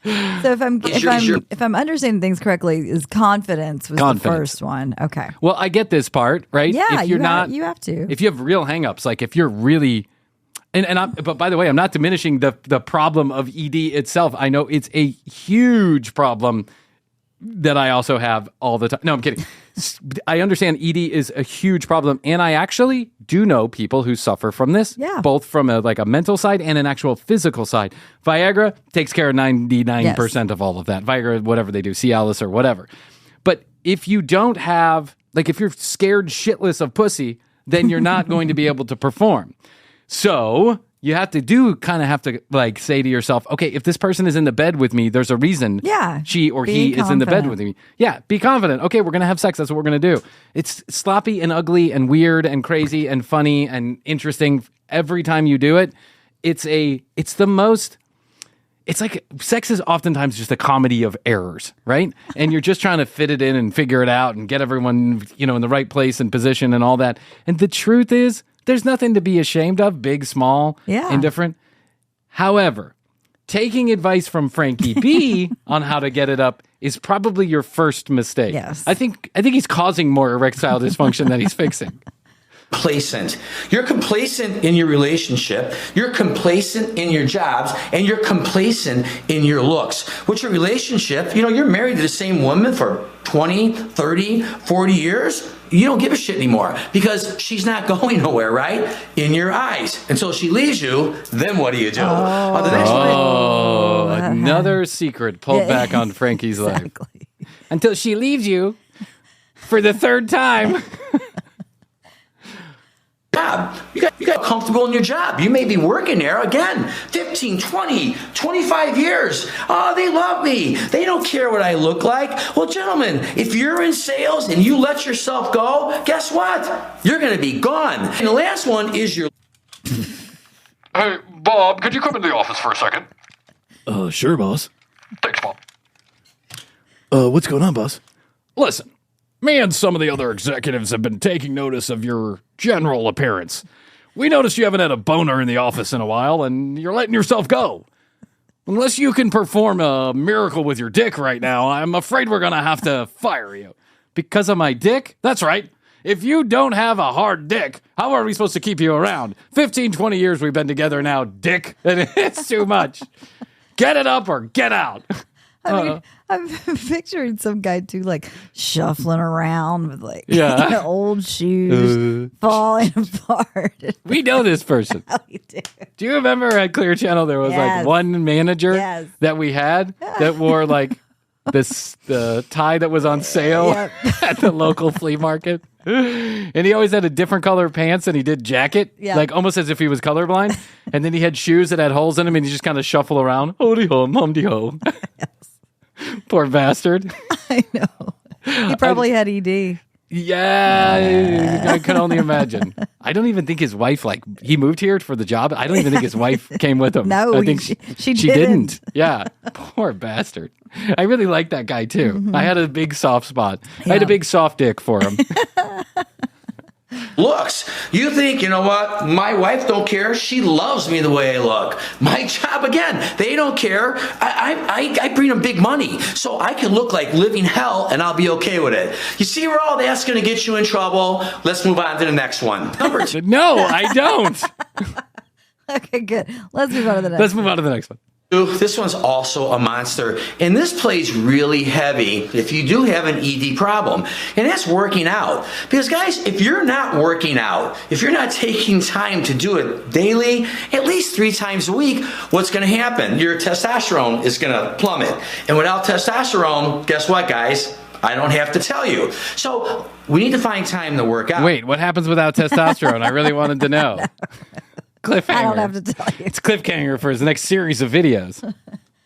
[SPEAKER 4] So if I'm understanding things correctly, is confidence was the first one. Okay.
[SPEAKER 3] Well, I get this part, right?
[SPEAKER 4] Yeah,
[SPEAKER 3] if
[SPEAKER 4] you have to.
[SPEAKER 3] If you have real hangups, like if you're really, but by the way, I'm not diminishing the problem of ED itself. I know it's a huge problem that I also have all the time. No, I'm kidding. I understand ED is a huge problem, and I actually do know people who suffer from this, both from a mental side and an actual physical side. Viagra takes care of 99% of all of that. Viagra, whatever they do, Cialis or whatever. But if you don't have, if you're scared shitless of pussy, then you're not going to be able to perform. So you have to say to yourself, okay, if this person is in the bed with me, there's a reason she or he is in the bed with me. Yeah, be confident. Okay, we're going to have sex. That's what we're going to do. It's sloppy and ugly and weird and crazy and funny and interesting every time you do it. It's it's like sex is oftentimes just a comedy of errors, right? And you're just trying to fit it in and figure it out and get everyone, in the right place and position and all that. And the truth is, there's nothing to be ashamed of, big, small, indifferent. However, taking advice from Frankie B on how to get it up is probably your first mistake.
[SPEAKER 4] Yes.
[SPEAKER 3] I think he's causing more erectile dysfunction than he's fixing.
[SPEAKER 2] Complacent. You're complacent in your relationship, you're complacent in your jobs, and you're complacent in your looks. With your relationship, you're married to the same woman for 20, 30, 40 years. You don't give a shit anymore because she's not going nowhere, right? In your eyes. Until she leaves you, then what do you do? The next one.
[SPEAKER 3] Another secret pulled back on Frankie's life. Until she leaves you for the third time.
[SPEAKER 2] Job. You got comfortable in your job. You may be working there, again, 15, 20, 25 years. Oh, they love me. They don't care what I look like. Well, gentlemen, if you're in sales and you let yourself go, guess what? You're going to be gone. And the last one is your...
[SPEAKER 6] Hey, Bob, could you come in the office for a second?
[SPEAKER 7] Sure, boss.
[SPEAKER 6] Thanks, Bob.
[SPEAKER 7] What's going on, boss?
[SPEAKER 3] Listen, me and some of the other executives have been taking notice of your general appearance. We noticed you haven't had a boner in the office in a while, and you're letting yourself go. Unless you can perform a miracle with your dick right now, I'm afraid we're going to have to fire you. Because of my dick? That's right. If you don't have a hard dick, how are we supposed to keep you around? 15, 20 years we've been together now, dick, and it's too much. Get it up or get out.
[SPEAKER 4] I mean, I'm picturing some guy too, like shuffling around with old shoes falling apart.
[SPEAKER 3] We know this person.
[SPEAKER 4] We do.
[SPEAKER 3] Do you remember at Clear Channel there was like one manager that we had that wore like the tie that was on sale at the local flea market? And he always had a different color pants and he did jacket, like almost as if he was colorblind. And then he had shoes that had holes in them and he just kind of shuffle around. Hody ho, mumdy ho. Poor bastard.
[SPEAKER 4] I know. He probably had ED.
[SPEAKER 3] Yeah, I can only imagine. I don't even think his wife, he moved here for the job. I don't even think his wife came with him.
[SPEAKER 4] No,
[SPEAKER 3] I think
[SPEAKER 4] she didn't.
[SPEAKER 3] Yeah, poor bastard. I really like that guy too. Mm-hmm. I had a big soft spot. I had a big soft dick for him.
[SPEAKER 2] Looks. You think, you know what? My wife don't care. She loves me the way I look. My job, again, they don't care. I bring them big money, so I can look like living hell, and I'll be okay with it. You see where all that's going to get you in trouble? Let's move on to the next one. Number 2.
[SPEAKER 3] No, I don't.
[SPEAKER 4] Okay, good. Let's move on to the next.
[SPEAKER 3] Let's move on to the next one.
[SPEAKER 2] This one's also a monster, and this plays really heavy if you do have an ED problem, and that's working out. Because guys, if you're not working out, if you're not taking time to do it daily, at least 3 times a week, what's going to happen? Your testosterone is going to plummet. And without testosterone, guess what, guys? I don't have to tell you. So we need to find time to work out.
[SPEAKER 3] Wait, what happens without testosterone? I really wanted to know. Cliffhanger.
[SPEAKER 4] I don't have to tell you.
[SPEAKER 3] It's cliffhanger for his next series of videos.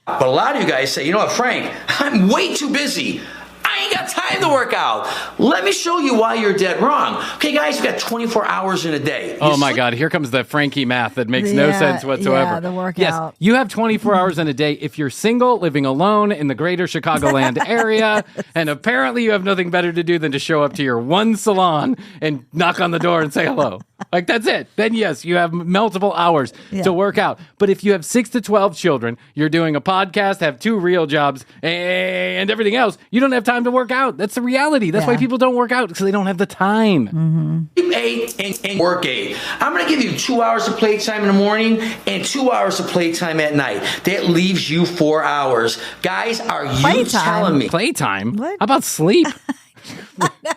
[SPEAKER 2] But a lot of you guys say, you know what, Frank, I'm way too busy. I ain't got time to work out. Let me show you why you're dead wrong. Okay, guys, you've got 24 hours in a day.
[SPEAKER 3] Oh, my God. Here comes the Frankie math that makes no sense whatsoever.
[SPEAKER 4] Yeah, the workout.
[SPEAKER 3] Yes, you have 24 hours in a day if you're single, living alone in the greater Chicagoland area, and apparently you have nothing better to do than to show up to your one salon and knock on the door and say hello. Like, that's it. Then, yes, you have multiple hours to work out. But if you have 6 to 12 children, you're doing a podcast, have 2 real jobs, and everything else, you don't have time to work out. That's the reality. That's why people don't work out, because they don't have the time.
[SPEAKER 2] Mm-hmm. 8 and work 8. I'm going to give you 2 hours of playtime in the morning and 2 hours of playtime at night. That leaves you 4 hours. Guys, are you telling me?
[SPEAKER 3] Playtime?
[SPEAKER 4] What?
[SPEAKER 3] How about sleep?
[SPEAKER 4] I know.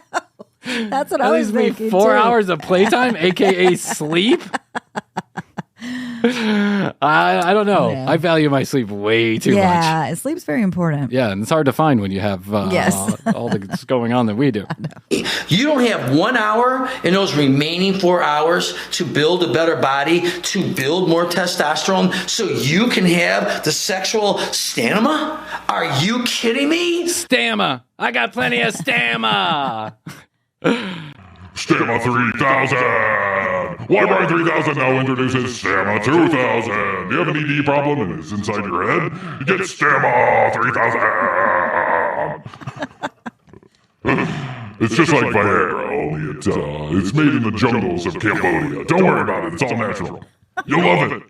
[SPEAKER 4] That's what I was thinking.
[SPEAKER 3] 4 hours of playtime, a.k.a. sleep? I don't know.
[SPEAKER 4] Yeah.
[SPEAKER 3] I value my sleep way too much.
[SPEAKER 4] Yeah, sleep's very important.
[SPEAKER 3] Yeah, and it's hard to find when you have all that's going on that we do.
[SPEAKER 2] You don't have 1 hour in those remaining 4 hours to build a better body, to build more testosterone, so you can have the sexual stamina? Are you kidding me?
[SPEAKER 3] Stamina. I got plenty of stamina.
[SPEAKER 5] Stamina 3000! Why Brian 3000 now introduces Stamma 2000. Do you have an ED problem and it's inside your head? Get Stamma 3000. It's just like Viagra, only it's made in the jungles of Cambodia. Don't worry about it, it's all natural. You'll love it.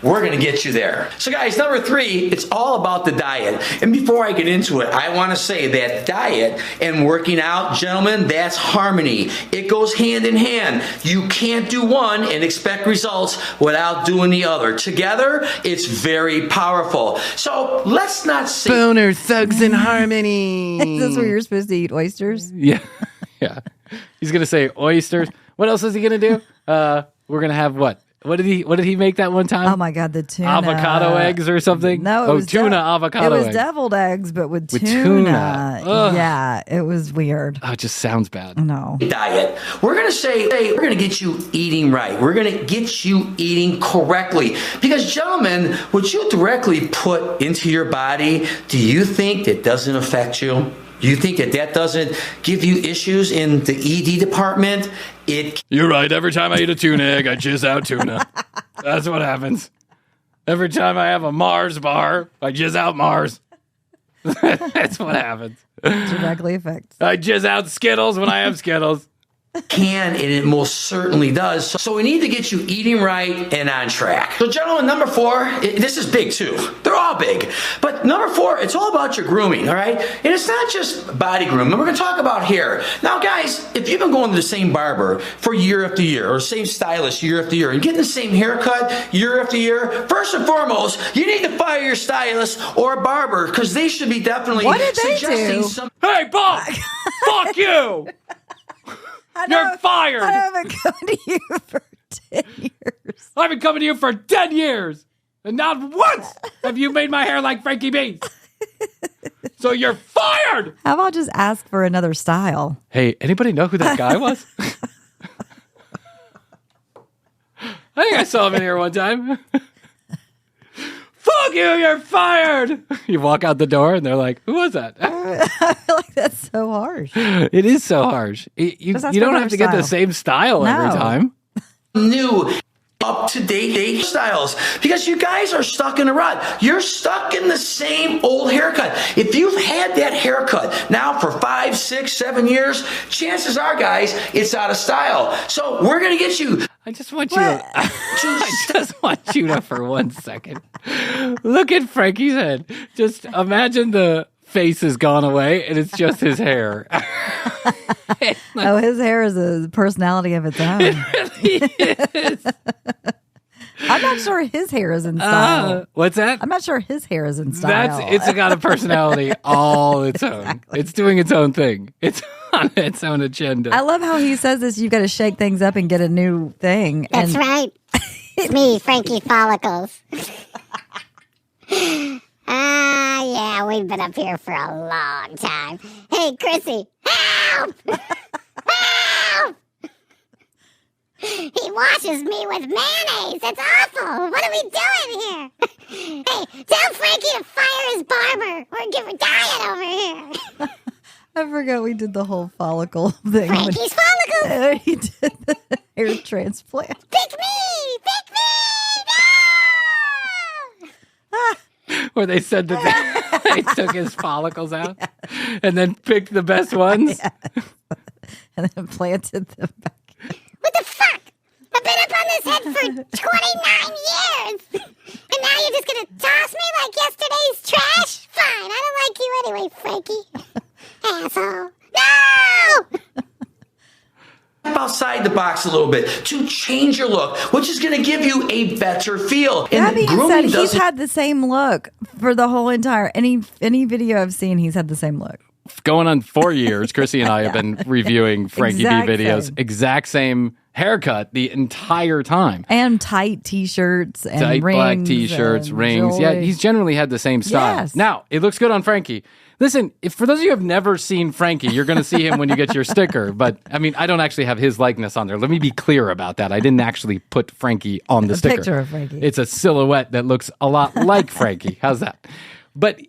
[SPEAKER 2] We're going to get you there. So guys, number 3, it's all about the diet. And before I get into it, I want to say that diet and working out, gentlemen, that's harmony. It goes hand in hand. You can't do one and expect results without doing the other. Together, it's very powerful. So let's not say...
[SPEAKER 3] Boner thugs in harmony.
[SPEAKER 4] Is this where you're supposed to eat oysters?
[SPEAKER 3] Yeah. Yeah. He's going to say oysters. What else is he going to do? We're going to have what? What did he make that one time?
[SPEAKER 4] Oh my God, the tuna.
[SPEAKER 3] Avocado eggs or something?
[SPEAKER 4] No, it was
[SPEAKER 3] tuna avocado eggs.
[SPEAKER 4] It was deviled eggs, but with tuna.
[SPEAKER 3] Tuna.
[SPEAKER 4] Yeah, it was weird.
[SPEAKER 3] Oh, it just sounds bad.
[SPEAKER 4] No.
[SPEAKER 2] Diet. We're going to say, hey, we're going to get you eating right. We're going to get you eating correctly. Because gentlemen, what you directly put into your body, do you think that doesn't affect you? Do you think that doesn't give you issues in the ED department?
[SPEAKER 3] You're right. Every time I eat a tuna egg, I jizz out tuna. That's what happens. Every time I have a Mars bar, I jizz out Mars. That's what happens.
[SPEAKER 4] Directly affects.
[SPEAKER 3] I jizz out Skittles when I have Skittles.
[SPEAKER 2] Can, and it most certainly does. So we need to get you eating right and on track. So gentlemen, number 4, this is big too. They're all big. But number 4, it's all about your grooming, all right? And it's not just body grooming. We're going to talk about hair. Now guys, if you've been going to the same barber for year after year, or same stylist year after year, and getting the same haircut year after year, first and foremost, you need to fire your stylist or barber, because they should be definitely suggesting some...
[SPEAKER 3] Hey, Bob! Fuck you! You're fired!
[SPEAKER 4] I haven't come to you for 10 years.
[SPEAKER 3] I've been coming to you for 10 years, and not once have you made my hair like Frankie B. So you're fired!
[SPEAKER 4] How about just ask for another style?
[SPEAKER 3] Hey, anybody know who that guy was? I think I saw him in here one time. Fuck you, you're fired! You walk out the door and they're like, who was that?
[SPEAKER 4] I feel like that's so harsh.
[SPEAKER 3] It is so harsh. You don't have to get the same style every time.
[SPEAKER 2] New up-to-date styles, because you guys are stuck in a rut. You're stuck in the same old haircut. If you've had that haircut now for 5, 6, 7 years, chances are, guys, it's out of style. So we're going to get you.
[SPEAKER 3] I just want you to, for 1 second, look at Frankie's head. Just imagine the face has gone away and it's just his hair.
[SPEAKER 4] His hair is a personality of its own.
[SPEAKER 3] It really is.
[SPEAKER 4] I'm not sure his hair is in style.
[SPEAKER 3] What's that?
[SPEAKER 4] I'm not sure his hair is in style.
[SPEAKER 3] It's got a personality all its own.
[SPEAKER 4] Exactly.
[SPEAKER 3] It's doing its own thing. It's on its own agenda.
[SPEAKER 4] I love how he says this. You've got to shake things up and get a new thing.
[SPEAKER 8] That's right. It's me, Frankie Follicles. Yeah, we've been up here for a long time. Hey, Chrissy, help! Help! He washes me with mayonnaise. It's awful. What are we doing here? Hey, tell Frankie to fire his barber or give a diet over here.
[SPEAKER 4] I forgot we did the whole follicle thing.
[SPEAKER 8] Frankie's follicles.
[SPEAKER 4] He did the hair transplant.
[SPEAKER 8] Pick me! Pick me! No!
[SPEAKER 3] Where they said that they took his follicles out and then picked the best ones.
[SPEAKER 4] Yes. And then planted them back.
[SPEAKER 8] What the fuck? I've been up on this head for 29 years. And now you're just going to toss me like yesterday's trash? Fine, I don't like you anyway, Frankie. Asshole. No!
[SPEAKER 2] Outside the box a little bit to change your look, which is going to give you a better feel. And
[SPEAKER 4] That being
[SPEAKER 2] grooming
[SPEAKER 4] said, he's had the same look for the whole entire any video I've seen. He's had the same look.
[SPEAKER 3] Going on 4 years, Chrissy and I have been reviewing Frankie B videos.
[SPEAKER 4] Same.
[SPEAKER 3] Exact same haircut the entire time.
[SPEAKER 4] And tight T-shirts and
[SPEAKER 3] Tight
[SPEAKER 4] rings
[SPEAKER 3] black T-shirts,
[SPEAKER 4] and
[SPEAKER 3] rings.
[SPEAKER 4] jewelry.
[SPEAKER 3] Yeah, he's generally had the same style.
[SPEAKER 4] Yes.
[SPEAKER 3] Now, it looks good on Frankie. Listen, if for those of you who have never seen Frankie, you're going to see him when you get your sticker. But, I mean, I don't actually have his likeness on there. Let me be clear about that. I didn't actually put Frankie on the sticker.
[SPEAKER 4] Picture of Frankie.
[SPEAKER 3] It's a silhouette that looks a lot like Frankie. How's that? But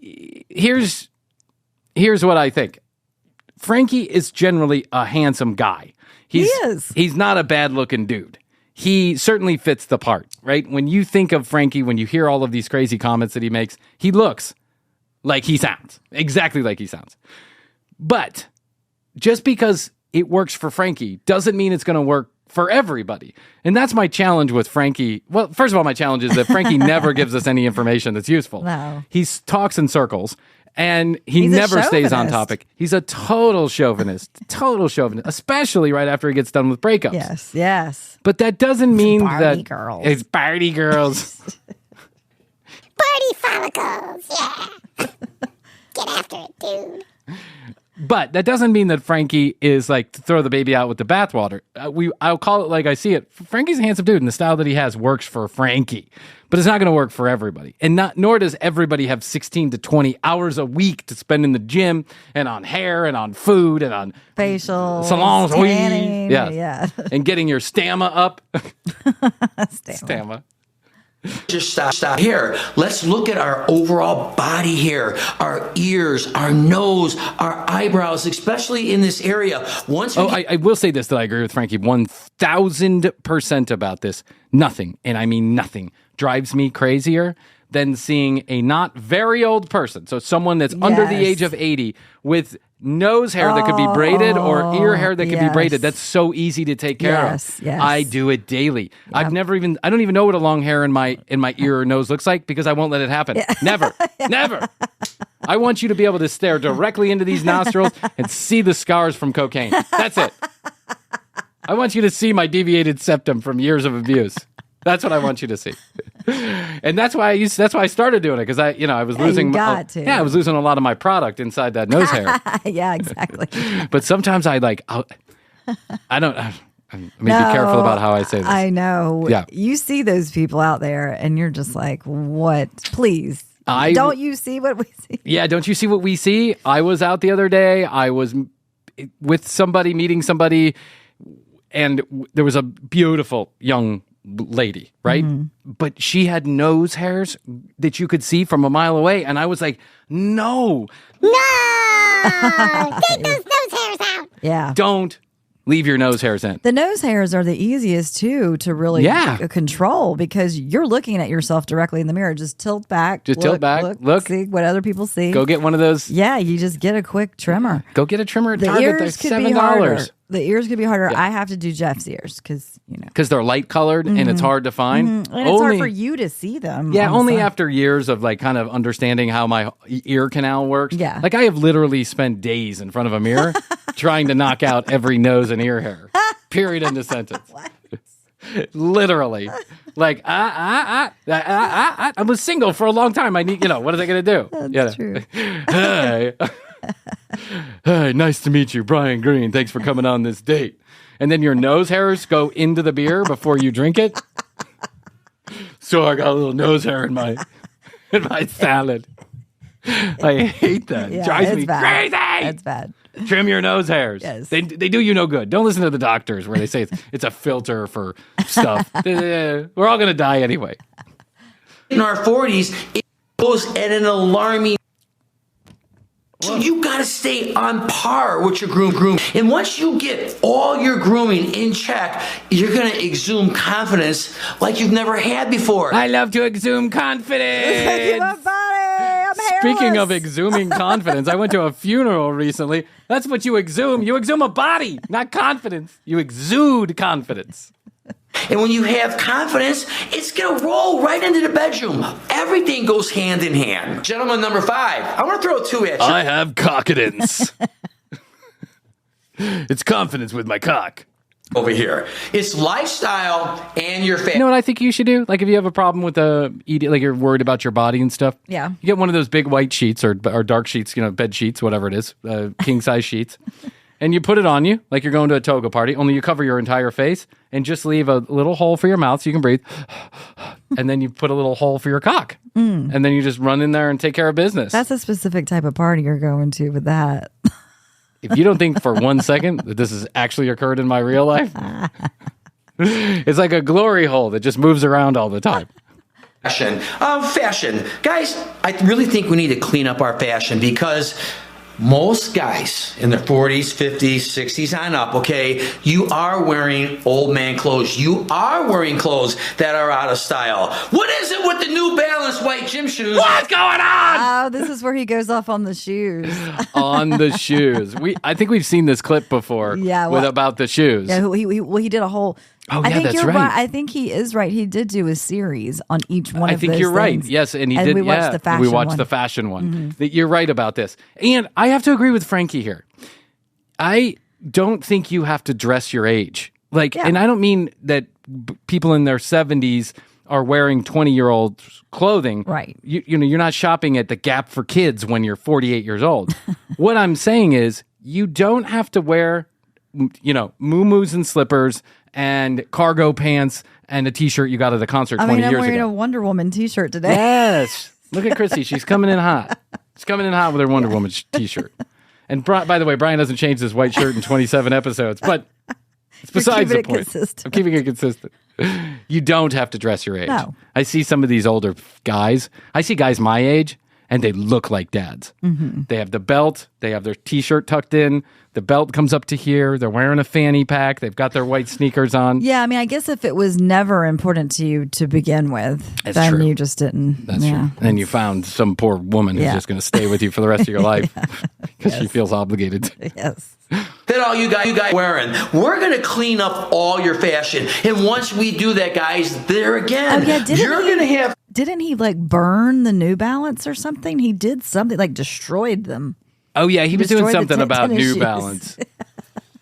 [SPEAKER 3] here's what I think. Frankie is generally a handsome guy. He's not a bad looking dude. He certainly fits the part, right? When you think of Frankie, when you hear all of these crazy comments that he makes, he looks like he sounds. Exactly like he sounds. But just because it works for Frankie doesn't mean it's going to work for everybody. And that's my challenge with Frankie. Well, first of all, my challenge is that Frankie never gives us any information that's useful.
[SPEAKER 4] No.
[SPEAKER 3] He talks in circles. And he never stays on topic. He's a total chauvinist, especially right after he gets done with breakups.
[SPEAKER 4] Yes.
[SPEAKER 3] But that doesn't mean
[SPEAKER 4] party
[SPEAKER 3] that
[SPEAKER 4] girls.
[SPEAKER 3] It's party girls.
[SPEAKER 8] Party follicles, yeah. Get after it, dude.
[SPEAKER 3] But that doesn't mean that Frankie is like to throw the baby out with the bathwater. I'll call it like I see it. Frankie's a handsome dude, and the style that he has works for Frankie. But it's not going to work for everybody. And nor does everybody have 16 to 20 hours a week to spend in the gym and on hair and on food and on
[SPEAKER 4] facials,
[SPEAKER 3] salons,
[SPEAKER 4] tanning,
[SPEAKER 3] yeah. And getting your stamina up.
[SPEAKER 4] Stamina.
[SPEAKER 2] Just stop here. Let's look at our overall body hair, our ears, our nose, our eyebrows, especially in this area.
[SPEAKER 3] I will say this, that I agree with Frankie 1,000% about this. Nothing, and I mean nothing, drives me crazier than seeing a not very old person, so someone that's under the age of 80 with nose hair that could be braided or ear hair that could be braided. That's so easy to take care of. Yes. I do it daily. Yep. I don't even know what a long hair in my ear or nose looks like because I won't let it happen. Yeah. Never. I want you to be able to stare directly into these nostrils and see the scars from cocaine. That's it. I want you to see my deviated septum from years of abuse. That's what I want you to see. And that's why I started doing it, because I was losing I was losing a lot of my product inside that nose hair.
[SPEAKER 4] Yeah, exactly.
[SPEAKER 3] But sometimes I may be careful about how I say this.
[SPEAKER 4] I know.
[SPEAKER 3] Yeah.
[SPEAKER 4] You see those people out there and you're just like, what? Please. Don't you see what we see?
[SPEAKER 3] Yeah, don't you see what we see? I was out the other day. I was with somebody, meeting somebody, and there was a beautiful young lady, right? Mm-hmm. But she had nose hairs that you could see from a mile away, and I was like, no,
[SPEAKER 8] take those nose hairs out.
[SPEAKER 4] Yeah,
[SPEAKER 3] don't leave your nose hairs in.
[SPEAKER 4] The nose hairs are the easiest too to really control, because you're looking at yourself directly in the mirror. Just tilt back, look, see what other people see.
[SPEAKER 3] Go get one of those.
[SPEAKER 4] Yeah, you just get a quick trimmer.
[SPEAKER 3] Go get a trimmer at Target.
[SPEAKER 4] They're $7. The ears could be harder.
[SPEAKER 3] Yeah.
[SPEAKER 4] I have to do Jeff's ears because
[SPEAKER 3] they're light colored and it's hard to find.
[SPEAKER 4] Mm-hmm. And it's hard for you to see them.
[SPEAKER 3] Yeah, only after years of kind of understanding how my ear canal works.
[SPEAKER 4] Yeah,
[SPEAKER 3] I have literally spent days in front of a mirror trying to knock out every nose and ear hair. Period. End of sentence. Literally, I was single for a long time. I need, what are they going to do?
[SPEAKER 4] That's true.
[SPEAKER 3] Hey. Hey, nice to meet you, Brian Green. Thanks for coming on this date. And then your nose hairs go into the beer before you drink it. So I got a little nose hair in my salad. I hate that. It drives me crazy.
[SPEAKER 4] That's bad.
[SPEAKER 3] Trim your nose hairs.
[SPEAKER 4] Yes.
[SPEAKER 3] They do you no good. Don't listen to the doctors where they say it's a filter for stuff. We're all going to die anyway.
[SPEAKER 2] In our 40s, it goes at an alarming. So you got to stay on par with your groom. And once you get all your grooming in check, you're going to exhume confidence like you've never had before.
[SPEAKER 3] I love to exhume confidence.
[SPEAKER 4] Look at my body. I'm hairless.
[SPEAKER 3] Speaking of exhuming confidence, I went to a funeral recently. That's what you exhume. You exhume a body, not confidence. You exude confidence.
[SPEAKER 2] And when you have confidence, it's going to roll right into the bedroom. Everything goes hand in hand. Gentleman number 5, I want to throw 2 at you.
[SPEAKER 7] I have cockidence. It's confidence with my cock.
[SPEAKER 2] Over here. It's lifestyle and your family.
[SPEAKER 3] You know what I think you should do? If you have a problem with eating, you're worried about your body and stuff.
[SPEAKER 4] Yeah.
[SPEAKER 3] You get one of those big white sheets or dark sheets, bed sheets, whatever it is, king size sheets. And you put it on you like you're going to a toga party, only you cover your entire face and just leave a little hole for your mouth so you can breathe. And then you put a little hole for your cock. And then you just run in there and take care of business.
[SPEAKER 4] That's a specific type of party you're going to with that.
[SPEAKER 3] If you don't think for 1 second that this has actually occurred in my real life, it's like a glory hole that just moves around all the time.
[SPEAKER 2] Fashion. Guys, I really think we need to clean up our fashion because most guys in their 40s, 50s, 60s on up, okay, you are wearing old man clothes. You are wearing clothes that are out of style. What is it with the New Balance white gym shoes? What's going on?
[SPEAKER 4] Oh, this is where he goes off on the shoes.
[SPEAKER 3] On the shoes. I think we've seen this clip before.
[SPEAKER 4] Yeah, well,
[SPEAKER 3] about the shoes.
[SPEAKER 4] Yeah, he did a whole.
[SPEAKER 3] Oh,
[SPEAKER 4] I
[SPEAKER 3] yeah,
[SPEAKER 4] think
[SPEAKER 3] that's
[SPEAKER 4] you're
[SPEAKER 3] right.
[SPEAKER 4] I think he is right. He did do a series on each one
[SPEAKER 3] I
[SPEAKER 4] of
[SPEAKER 3] think
[SPEAKER 4] those
[SPEAKER 3] you're right.
[SPEAKER 4] things.
[SPEAKER 3] Yes, and he
[SPEAKER 4] and
[SPEAKER 3] did.
[SPEAKER 4] We watched the fashion
[SPEAKER 3] we watched
[SPEAKER 4] one.
[SPEAKER 3] the fashion one. That you're right about this, and I have to agree with Frankie here. I don't think you have to dress your age. And I don't mean that people in their 70s are wearing 20-year-old clothing.
[SPEAKER 4] Right.
[SPEAKER 3] You know, you're not shopping at the Gap for kids when you're 48 years old. What I'm saying is, you don't have to wear, muumuus and slippers and cargo pants and a T-shirt you got at a concert 20 years ago.
[SPEAKER 4] I'm wearing a Wonder Woman T-shirt today.
[SPEAKER 3] Yes. Look at Chrissy. She's coming in hot. She's coming in hot with her Wonder Woman T-shirt. And by the way, Brian hasn't changed his white shirt in 27 episodes, but it's besides the point. I'm keeping it consistent. You don't have to dress your age.
[SPEAKER 4] No.
[SPEAKER 3] I see some of these older guys. I see guys my age, and they look like dads. Mm-hmm. They have the belt. They have their T-shirt tucked in. The belt comes up to here. They're wearing a fanny pack. They've got their white sneakers on.
[SPEAKER 4] Yeah, I mean, I guess if it was never important to you to begin with, then
[SPEAKER 3] true.
[SPEAKER 4] you just didn't.
[SPEAKER 3] That's true. And you found some poor woman who's just going to stay with you for the rest of your life because she feels obligated to.
[SPEAKER 4] Yes.
[SPEAKER 2] That all you guys wearing. We're going to clean up all your fashion. And once we do that, guys, there again, you're going to have...
[SPEAKER 4] Didn't he burn the New Balance or something? He did something, destroyed them.
[SPEAKER 3] Oh, yeah, he was doing something about New
[SPEAKER 4] shoes.
[SPEAKER 3] Balance.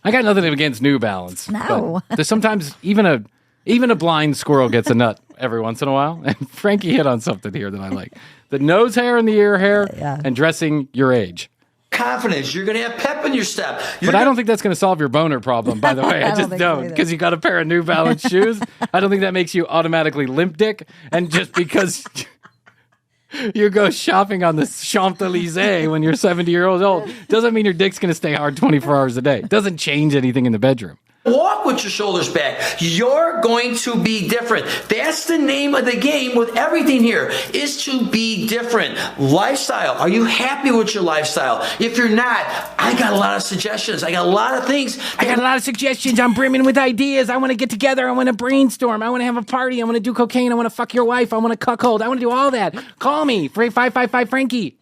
[SPEAKER 3] I got nothing against New Balance.
[SPEAKER 4] No.
[SPEAKER 3] But there's sometimes even a blind squirrel gets a nut every once in a while. And Frankie hit on something here that I like. The nose hair and the ear hair and dressing your age.
[SPEAKER 2] Confidence. You're going to have pep in your step.
[SPEAKER 3] I don't think that's going to solve your boner problem, by the way. I just don't. Because you got a pair of New Balance shoes. I don't think that makes you automatically limp dick. And just because... you go shopping on the Champs-Élysées when you're 70 years old doesn't mean your dick's going to stay hard 24 hours a day. It doesn't change anything in the bedroom.
[SPEAKER 2] Walk with your shoulders back. You're going to be different. That's the name of the game with everything here, is to be different. Lifestyle. Are you happy with your lifestyle? If you're not, I got a lot of suggestions. I got a lot of things. I got a lot of suggestions. I'm brimming with ideas. I want to get together. I want to brainstorm. I want to have a party. I want to do cocaine. I want to fuck your wife. I want to cuckold. I want to do all that. Call me. 555 Frankie.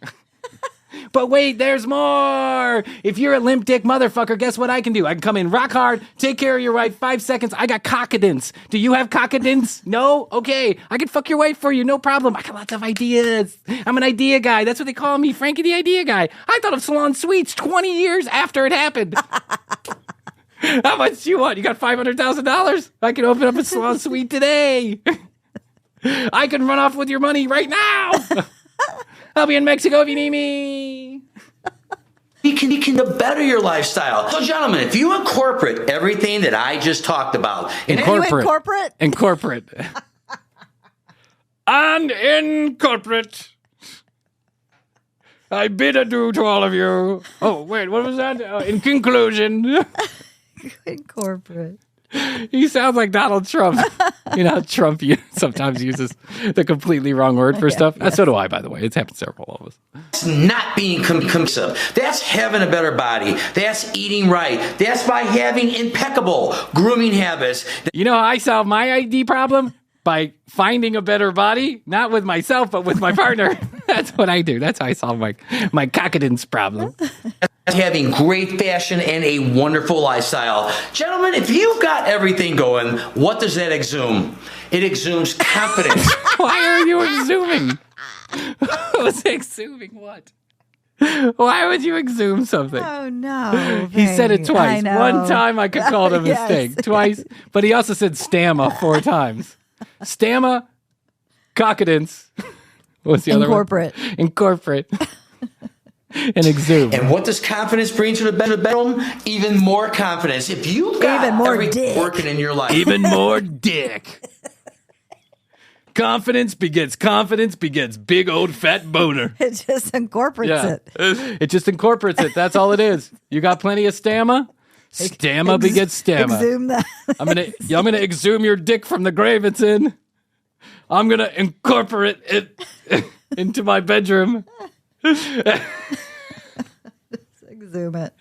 [SPEAKER 2] But wait, there's more. If you're a limp dick motherfucker, guess what I can do? I can come in rock hard, take care of your wife, 5 seconds. I got cockadence. Do you have cockadence? No? Okay. I can fuck your wife for you, no problem. I got lots of ideas. I'm an idea guy. That's what they call me, Frankie the Idea Guy. I thought of salon suites 20 years after it happened. How much do you want? You got $500,000? I can open up a salon suite today. I can run off with your money right now. I'll be in Mexico if you need me. You can better your lifestyle. So, gentlemen, if you incorporate everything that I just talked about,
[SPEAKER 4] And incorporate?
[SPEAKER 7] And incorporate. I bid adieu to all of you. Oh, wait, what was that? In conclusion.
[SPEAKER 4] Incorporate.
[SPEAKER 3] He sounds like Donald Trump. You know how Trump sometimes uses the completely wrong word for stuff? So do I, by the way. It's happened to several of us.
[SPEAKER 2] It's not being compulsive. That's having a better body. That's eating right. That's by having impeccable grooming habits.
[SPEAKER 3] You know how I solve my ID problem? By finding a better body, not with myself, but with my partner. That's what I do. That's how I solve my cockadence problem.
[SPEAKER 2] Having great fashion and a wonderful lifestyle. Gentlemen, if you've got everything going, what does that exhume? It exhumes confidence.
[SPEAKER 3] Why are you exhuming? Who's exhuming what? Why would you exhume something?
[SPEAKER 4] Oh, no.
[SPEAKER 3] He said it twice.
[SPEAKER 4] I know.
[SPEAKER 3] One time I could call it a mistake.
[SPEAKER 4] Yes.
[SPEAKER 3] Twice. But he also said stamma 4 times. Stamma, cockadence. What was the other one? Incorporate. And exhume.
[SPEAKER 2] And what does confidence bring to the bedroom? Even more confidence. If you've got
[SPEAKER 4] Even more
[SPEAKER 2] everything
[SPEAKER 4] dick.
[SPEAKER 2] working in your life.
[SPEAKER 7] Even more dick. Confidence begets big old fat boner.
[SPEAKER 4] It just incorporates it.
[SPEAKER 3] It just incorporates it. That's all it is. You got plenty of stamma? Stamma begets stamma.
[SPEAKER 4] Exhume that.
[SPEAKER 3] I'm gonna exhume your dick from the grave it's in. I'm gonna incorporate it into my bedroom.
[SPEAKER 4] Zoom it.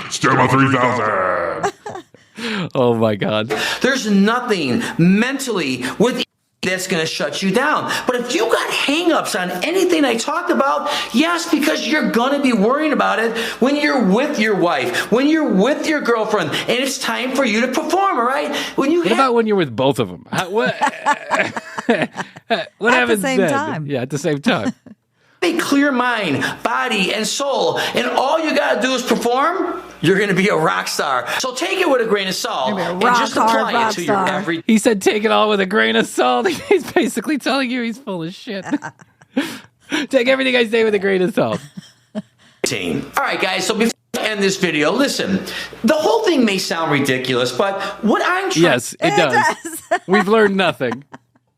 [SPEAKER 5] Stamina 3000.
[SPEAKER 3] Oh my God.
[SPEAKER 2] There's nothing mentally with that's going to shut you down. But if you got hang-ups on anything I talked about, yes, because you're going to be worrying about it when you're with your wife, when you're with your girlfriend, and it's time for you to perform, all right?
[SPEAKER 3] What about when you're with both of them? What happens
[SPEAKER 4] same
[SPEAKER 3] then?
[SPEAKER 4] time.
[SPEAKER 3] Yeah, at the same time.
[SPEAKER 2] A clear mind, body, and soul, and all you got to do is perform, you're going to be a rock star. So take it with a grain of salt and just apply it to your everyday.
[SPEAKER 3] He said take it all with a grain of salt. He's basically telling you he's full of shit. Take everything I say with a grain of salt.
[SPEAKER 2] All right, guys, so before I end this video, listen, the whole thing may sound ridiculous, but what I'm trying...
[SPEAKER 3] Yes, it does. We've learned nothing.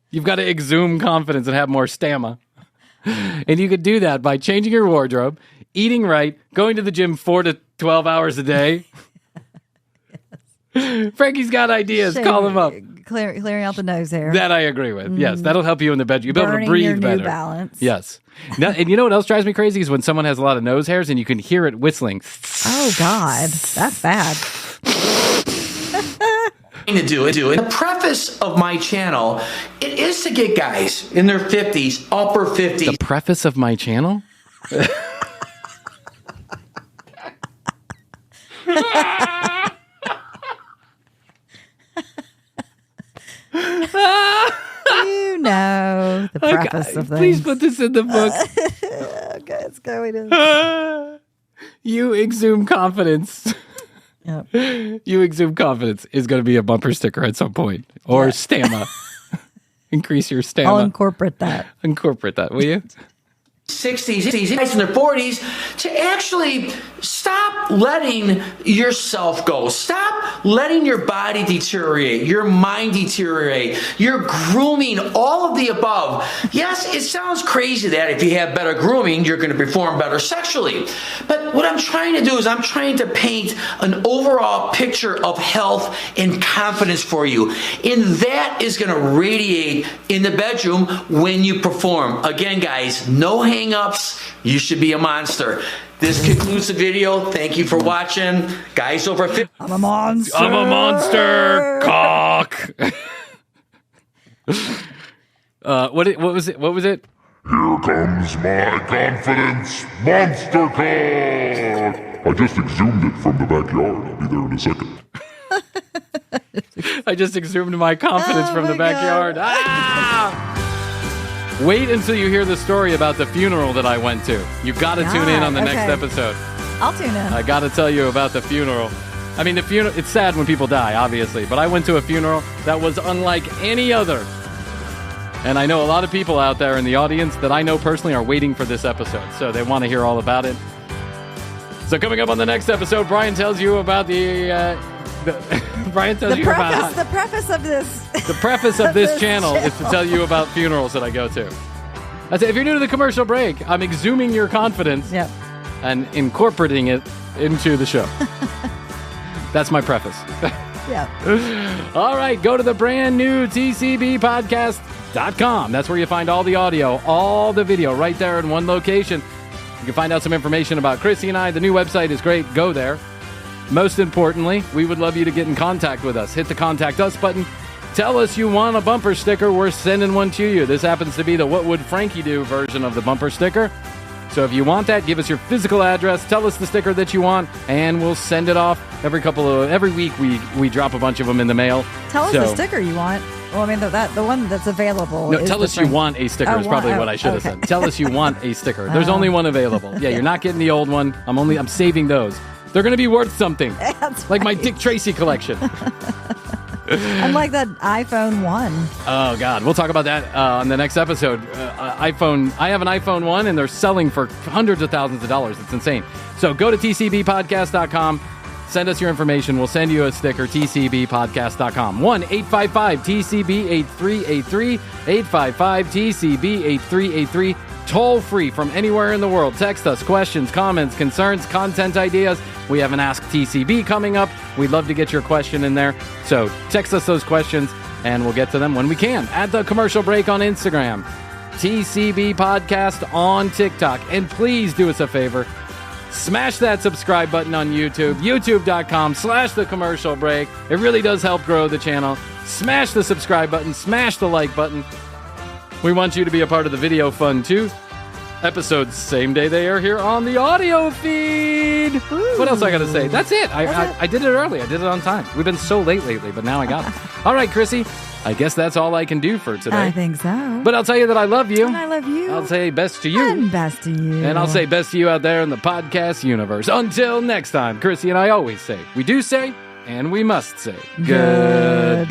[SPEAKER 3] You've got to exhume confidence and have more stamina. And you could do that by changing your wardrobe, eating right, going to the gym 4 to 12 hours a day. Yes. Frankie's got ideas. Call him up.
[SPEAKER 4] Clearing out the nose hair.
[SPEAKER 3] That I agree with. Yes, that'll help you in the bedroom. You'll be able to breathe
[SPEAKER 4] your
[SPEAKER 3] better.
[SPEAKER 4] New Balance.
[SPEAKER 3] Yes. Now, and you know what else drives me crazy is when someone has a lot of nose hairs and you can hear it whistling.
[SPEAKER 4] Oh, God. That's bad.
[SPEAKER 2] To do it. In the preface of my channel, it is to get guys in their 50s, upper 50s.
[SPEAKER 3] The preface of my channel?
[SPEAKER 4] You know the preface of things.
[SPEAKER 3] Please put this in the book.
[SPEAKER 4] Okay, it's going in.
[SPEAKER 3] You exhume confidence.
[SPEAKER 4] Yep.
[SPEAKER 3] You exhume confidence is going to be a bumper sticker at some point. Or stamina. Increase your stamina.
[SPEAKER 4] I'll incorporate that.
[SPEAKER 3] Incorporate that, will you?
[SPEAKER 2] 60s, guys in their 40s, to actually stop letting yourself go. Stop letting your body deteriorate, your mind deteriorate, your grooming, all of the above. Yes, it sounds crazy that if you have better grooming, you're going to perform better sexually. But what I'm trying to do is I'm trying to paint an overall picture of health and confidence for you. And that is going to radiate in the bedroom when you perform. Again, guys, no hang-ups. You should be a monster. This concludes the video. Thank you for watching. Guys over 50.
[SPEAKER 4] I'm a monster.
[SPEAKER 3] I'm a monster. Cock. What was it? What was it?
[SPEAKER 5] Here comes my confidence monster cock. I just exhumed it from the backyard. I'll be there in a second.
[SPEAKER 3] I just exhumed my confidence from the backyard. Ah! Wait until you hear the story about the funeral that I went to. You got to tune in on the next episode.
[SPEAKER 4] I'll tune in.
[SPEAKER 3] I got to tell you about the funeral. I mean, the funeral, it's sad when people die, obviously, but I went to a funeral that was unlike any other. And I know a lot of people out there in the audience that I know personally are waiting for this episode, so they want to hear all about it. So coming up on the next episode, Brian tells you about the
[SPEAKER 4] preface of this.
[SPEAKER 3] The preface of this channel is to tell you about funerals that I go to. I say, if you're new to the commercial break, I'm exhuming your confidence and incorporating it into the show. That's my preface.
[SPEAKER 4] Yeah.
[SPEAKER 3] All right, go to the brand new tcbpodcast.com. That's where you find all the audio, all the video right there in one location. You can find out some information about Chrissy and I. The new website is great. Go there. Most importantly, we would love you to get in contact with us. Hit the Contact Us button. Tell us you want a bumper sticker. We're sending one to you. This happens to be the What Would Frankie Do version of the bumper sticker. So if you want that, give us your physical address. Tell us the sticker that you want, and we'll send it off every week. We drop a bunch of them in the mail.
[SPEAKER 4] Tell us the sticker you want. Well, I mean, the one that's available.
[SPEAKER 3] No, tell us you want a sticker is probably what I should have said. Tell us you want a sticker. There's only one available. Yeah, you're not getting the old one. I'm saving those. They're going to be worth something.
[SPEAKER 4] That's
[SPEAKER 3] like
[SPEAKER 4] right.
[SPEAKER 3] my Dick Tracy collection.
[SPEAKER 4] Unlike that iPhone 1.
[SPEAKER 3] Oh, God. We'll talk about that on the next episode. I have an iPhone 1, and they're selling for hundreds of thousands of dollars. It's insane. So go to tcbpodcast.com. Send us your information. We'll send you a sticker, tcbpodcast.com. 1-855-TCB-8383. 855-TCB-8383. Toll free from anywhere in the world. Text us questions, comments, concerns, content ideas. We have an Ask TCB coming up. We'd love to get your question in there. So text us those questions and we'll get to them when we can. At the commercial break on Instagram, TCB Podcast on TikTok. And please do us a favor. Smash that subscribe button on YouTube, youtube.com/The Commercial Break. It really does help grow the channel. Smash the subscribe button, smash the like button. We want you to be a part of the video fun, too. Episodes same day they air here on the audio feed. Ooh. What else I got to say? That's it. I did it early. I did it on time. We've been so late lately, but now I got it. All right, Chrissy. I guess that's all I can do for today.
[SPEAKER 4] I think so.
[SPEAKER 3] But I'll tell you that I love you.
[SPEAKER 4] And I love you.
[SPEAKER 3] I'll say best to you.
[SPEAKER 4] And best to you.
[SPEAKER 3] And I'll say best to you out there in the podcast universe. Until next time, Chrissy and I always say, we do say, and we must say, goodbye.